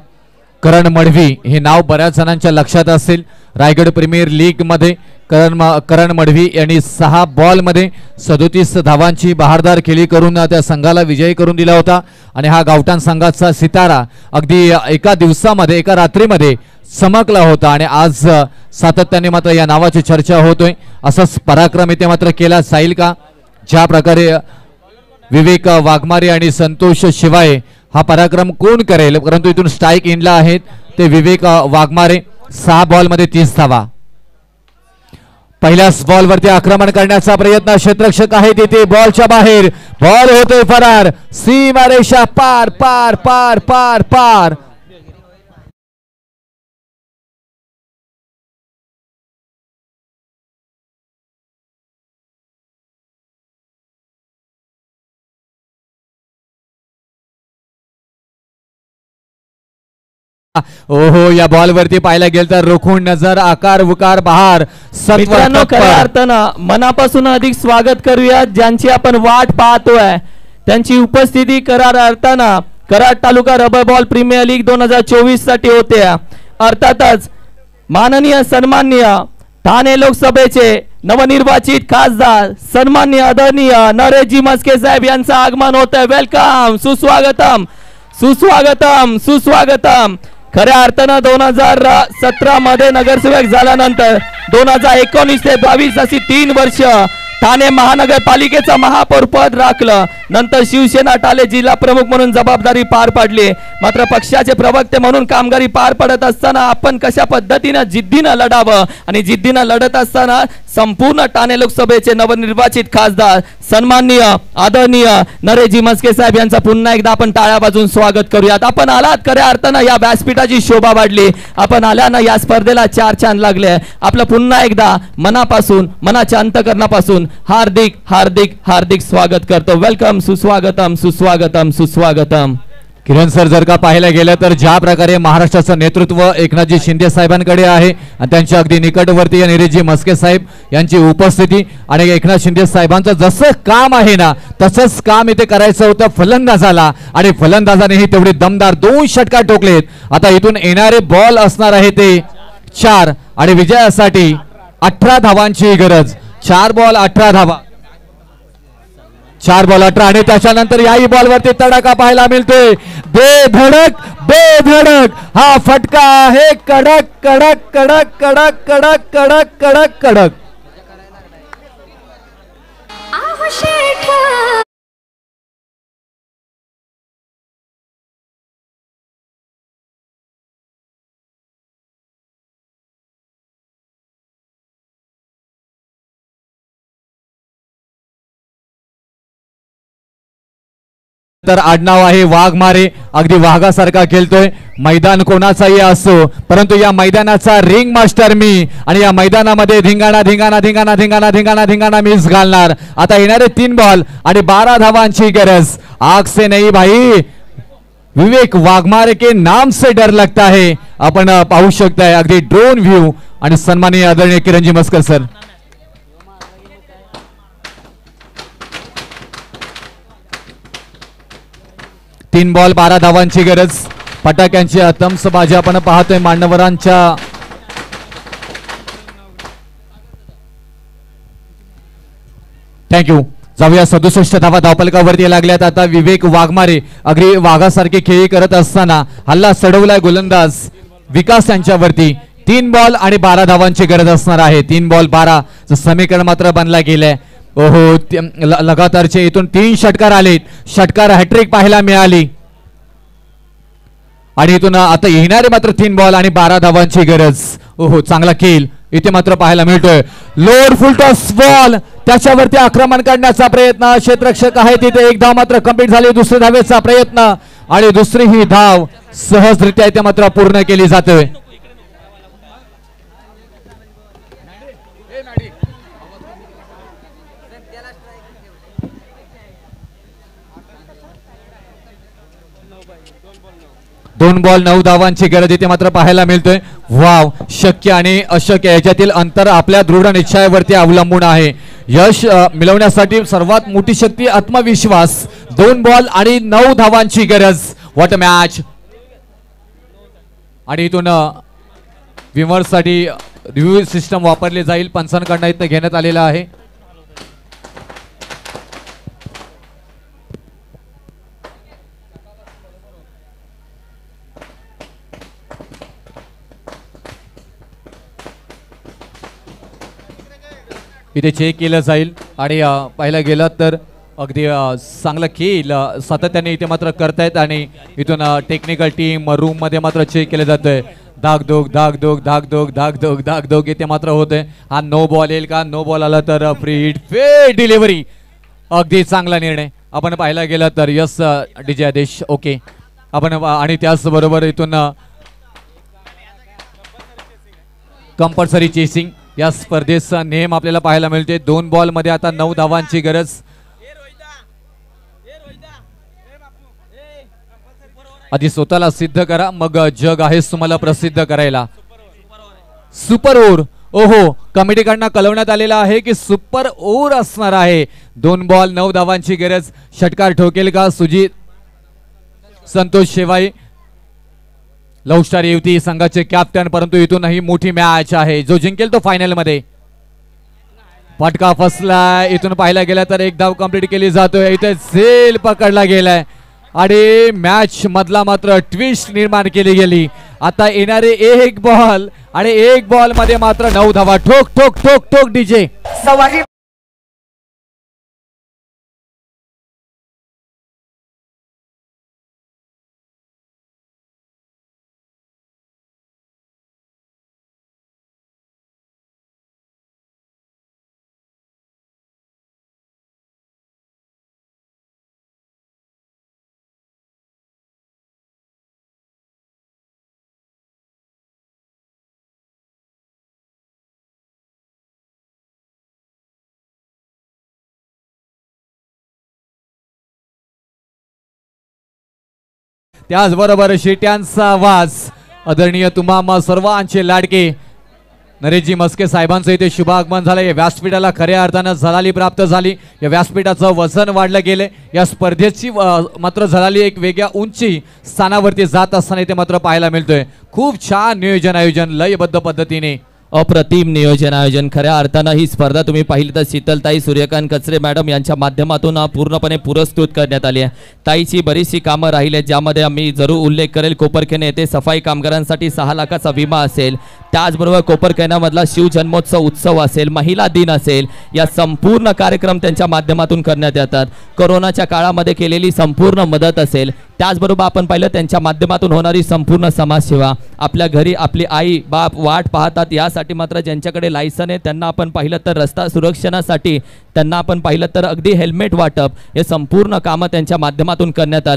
करण मडवी हे नाव बऱ्याच जणांच्या लक्षात असेल. रायगड प्रीमियर लीग मध्ये करण मडवी यांनी 6 बॉल मध्ये 37 धावांची बहारदार खेळी करून त्या संघाला विजयी करून दिला होता. आणि हा गावठाण संघाचा सितारा अगदी एका दिवसामध्ये एका रात्रीमध्ये चमकला होता. आणि आज सातत्याने मात्र या नावाची चर्चा होतोय. असाच पराक्रम इथे मात्र केला जाईल का. ज्या प्रकारे विवेक वाघमारे आणि संतोष शिवाळे हा पराक्रम कोण करेल. परंतु इथून स्ट्राइक इनला आहेत ते विवेक वाघमारे. 6 बॉल मध्ये 30 धावा. पहिल्याच बॉल वरती आक्रमण करण्याचा प्रयत्न, क्षेत्ररक्षक आहे तिथे, बॉलच्या बाहेर, बॉल होतोय फरार, सीमारेषा पार पार पार पार पार. ओहो, या बॉल वरती पाहायला गेलं तर रोखून नजर, आकार उकार बहार, मित्रांनो खऱ्या अर्थानं मनापासून अधिक स्वागत करूया ज्यांची आपण वाट पाहतोय त्यांची उपस्थिती करार अर्थानं कराड तालुका रबर बॉल प्रीमियर लीग 2024 साठी होते. अर्थातच माननीय सन्माननीय ठाणे लोकसभेचे नवनिर्वाचित खासदार सन्माननीय आदरणीय नरेशजी मस्के साहेब यांचं आगमन होत आहे. वेलकम, सुस्वागतम सुस्वागतम सुस्वागतम. खऱ्या अर्थानं 2017 मध्ये नगरसेवक झाल्यानंतर 2019 ते 2022 अशी 3 वर्ष ठाणे महानगरपालिकेचं महापौर पद राखलं. नंतर शिवसेना ठाणे जिल्हा प्रमुख म्हणून जबाबदारी पार पाडली. मात्र पक्षाचे प्रवक्ते म्हणून कामगारी पार पडत असताना आपण कशा पद्धतीने जिद्दीनं लढावं आणि जिद्दीनं लढत असताना संपूर्ण ठाणे लोकसभेचे नवनिर्वाचित खासदार सन्माननीय आदरणीय नरेशजी मस्के साहेब यांचा पुन्हा एकदा आपण टाळ्या वाजवून स्वागत करूयात. आपण आलात खऱ्या अर्थानं या व्यासपीठाची शोभा वाढली. आपण आल्यानं या स्पर्धेला 4 चांद लागले. आपलं पुन्हा एकदा मनापासून मनाच्या अंतकरणापासून हार्दिक हार्दिक हार्दिक स्वागत करतो. वेलकम, सुस्वागतम सुस्वागतम सुस्वागतम. किरण सर, जर का पाहायला गेलं तर ज्या प्रकारे महाराष्ट्राचं नेतृत्व एकनाथजी शिंदे साहेबांकडे आहे आणि त्यांच्या अगदी निकटवर्ती नरेशजी मस्के साहेब यांची उपस्थिती आणि एकनाथ शिंदे साहेबांचं जसं काम आहे ना तसंच काम इथे करायचं होतं फलंदाजाला आणि फलंदाजानेही तेवढे दमदार 2 षटकार ठोकलेत. आता इथून येणारे बॉल असणार आहे ते 4 आणि विजयासाठी 18 धावांची गरज. 4 बॉल 18 धावा, 4 बॉल 18 आणि त्याच्यानंतर याही बॉल वरती तडाखा पाहायला मिळतोय. बेधडक बेधडक हा फटका आहे. कडक कडक कडक कडक कडक कडक कडक कडक. तर आडनाव आहे वाघमारे. अगदी वाघासारखा खेळतोय. मैदान कोणाचाही असो परंतु या मैदानाचा रिंग मास्टर मी आणि या मैदानामध्ये धिंगाणा धिंगाणा धिंगाणा धिंगाणा धिंगाणा धिंगाणा मीच घालणार. आता येणारे 3 बॉल आणि 12 धावांची गरज. आग से नहीं भाई, विवेक वाघमारे के नाम से डर लगता है. आपण पाहू शकताय अगदी ड्रोन व्ह्यू आणि सन्माननीय आदरणीय किरणजी मस्कर सर. तीन बॉल 12 धावांची गरज. फटाक्यांची आतंसबाजी आपण पाहतोय मान्यवरांच्या. थँक्यू. जाऊया 67 धावा धावपलकावरती लागल्यात. आता विवेक वाघमारे अगदी वाघासारखे खेळी करत असताना हल्ला चढवलाय गोलंदाज विकास यांच्यावरती. 3 बॉल आणि 12 धावांची गरज असणार आहे. 3 बॉल 12 समीकरण मात्र बनला गेलंय. ओहो, लगातारचे इथून 3 षटकार आलेत. षटकार हॅट्रिक पाहायला मिळाली आणि इथून आता येणारे मात्र 3 बॉल आणि 12 धावांची गरज. ओहो, चांगला खेळ इथे मात्र पाहायला मिळतोय. लोड फुल टॉस बॉल, त्याच्यावरती आक्रमण करण्याचा प्रयत्न. क्षेत्ररक्षक आहे तिथे. 1 धाव मात्र कंप्लीट झाली. दुसऱ्या धावेचा प्रयत्न आणि दुसरी ही धाव सहजरित्या इथे मात्र पूर्ण केली जाते. दोन बॉल 9 धावांची गरज इथे मात्र पाहायला मिळतोय. वाव, शक्य आणि अशक्य याच्यातील अंतर आपल्या दृढ निश्चयावरती अवलंबून आहे. यश मिळवण्यासाठी सर्वात मोठी शक्ती आत्मविश्वास. 2 बॉल आणि 9 धावांची गरज. What a match. आणि इथून विमर्शसाठी रिव्ह्यू सिस्टम वापरले जाईल. पंचांकडून इथं घेण्यात आलेला आहे. इथे चेक केलं जाईल आणि पाहायला गेलं तर अगदी चांगलं खेळ सातत्याने इथे मात्र करतायत आणि इथून टेक्निकल टीम रूम मध्ये मात्र चेक केलं जातंय. धाकधूक धाकधूक धाकधूक धाकधूक धाकधूक इथे मात्र होतंय. हा नो बॉल येईल का? नो बॉल आला तर फ्री हिट फे डिलिव्हरी. अगदी चांगला निर्णय आपण पाहायला गेला तर. यस डीजे आदेश ओके आपण आणि त्याचबरोबर इथून कंपल्सरी चेसिंग या स्पर्धेचा नेम आपल्याला पाहायला मिळते. 2 बॉल मध्ये आता 9 धावांची गरज. आधी स्वतःला सिद्ध करा मग जग आहेच तुम्हाला प्रसिद्ध करायला. सुपर ओव्हर ओहो कमिटीकडनं कळवण्यात आलेलं आहे की सुपर ओव्हर असणार आहे. 2 बॉल 9 धावांची गरज. षटकार ठोकेल का सुजित संतोष शेवाई लव्ह स्टार युवती संघाचे कॅप्टन. परंतु इथूनही मोठी मॅच आहे. जो जिंकेल तो फायनल मध्ये. फटका फसला. इथून पाहायला गेला तर 1 धाव कंप्लीट केली जातोय. इथे झेल पकडला गेलाय आणि मॅच मधला मात्र ट्विस्ट निर्माण केली गेली. आता येणारे 1 बॉल आणि 1 बॉल मध्ये मात्र 9 धावा. ठोक ठोक ठोक ठोक डीजे. त्याचबरोबर शिट्यांचा आवाज. आदरणीय तुम्हा सर्वांचे लाडके नरेशजी मस्के साहेबांचं इथे शुभागमन झालं. या व्यासपीठाला खऱ्या अर्थानं झलाली प्राप्त झाली. या व्यासपीठाचं वजन वाढलं गेले. या स्पर्धेची मात्र झलाली एक वेगळ्या उंची स्थानावरती जात असताना इथे मात्र पाहायला मिळतोय. खूप छान नियोजन आयोजन लयबद्ध पद्धतीने अप्रतिम नियोजन आयोजन. खऱ्या अर्थानं ही स्पर्धा तुम्ही पाहिली तर शीतलताई सूर्यकांत कचरे मॅडम यांच्या माध्यमातून पूर्णपणे पुरस्कृत करण्यात आली आहे. ताईची बरीचशी कामं राहिली आहेत ज्यामध्ये आम्ही जरूर उल्लेख करेल. कोपरखेना येथे सफाई कामगारांसाठी 6 लाखाचा विमा असेल. त्याचबरोबर कोपरखेनामधला शिवजन्मोत्सव उत्सव असेल, महिला दिन असेल, या संपूर्ण कार्यक्रम त्यांच्या माध्यमातून करण्यात येतात. कोरोनाच्या काळामध्ये केलेली संपूर्ण मदत असेल. त्याचबरोबर आपण पाहिलं त्यांच्या माध्यमातून होणारी संपूर्ण समाजसेवा. आपल्या घरी आपली आई बाप वाट पाहतात यासाठी मात्र ज्यांच्याकडे लायसन आहे त्यांना आपण पाहिलं तर रस्ता सुरक्षणासाठी त्यांना आपण पाहिलं तर अगदी हेल्मेट वाटप हे संपूर्ण कामं त्यांच्या माध्यमातून करण्यात आली.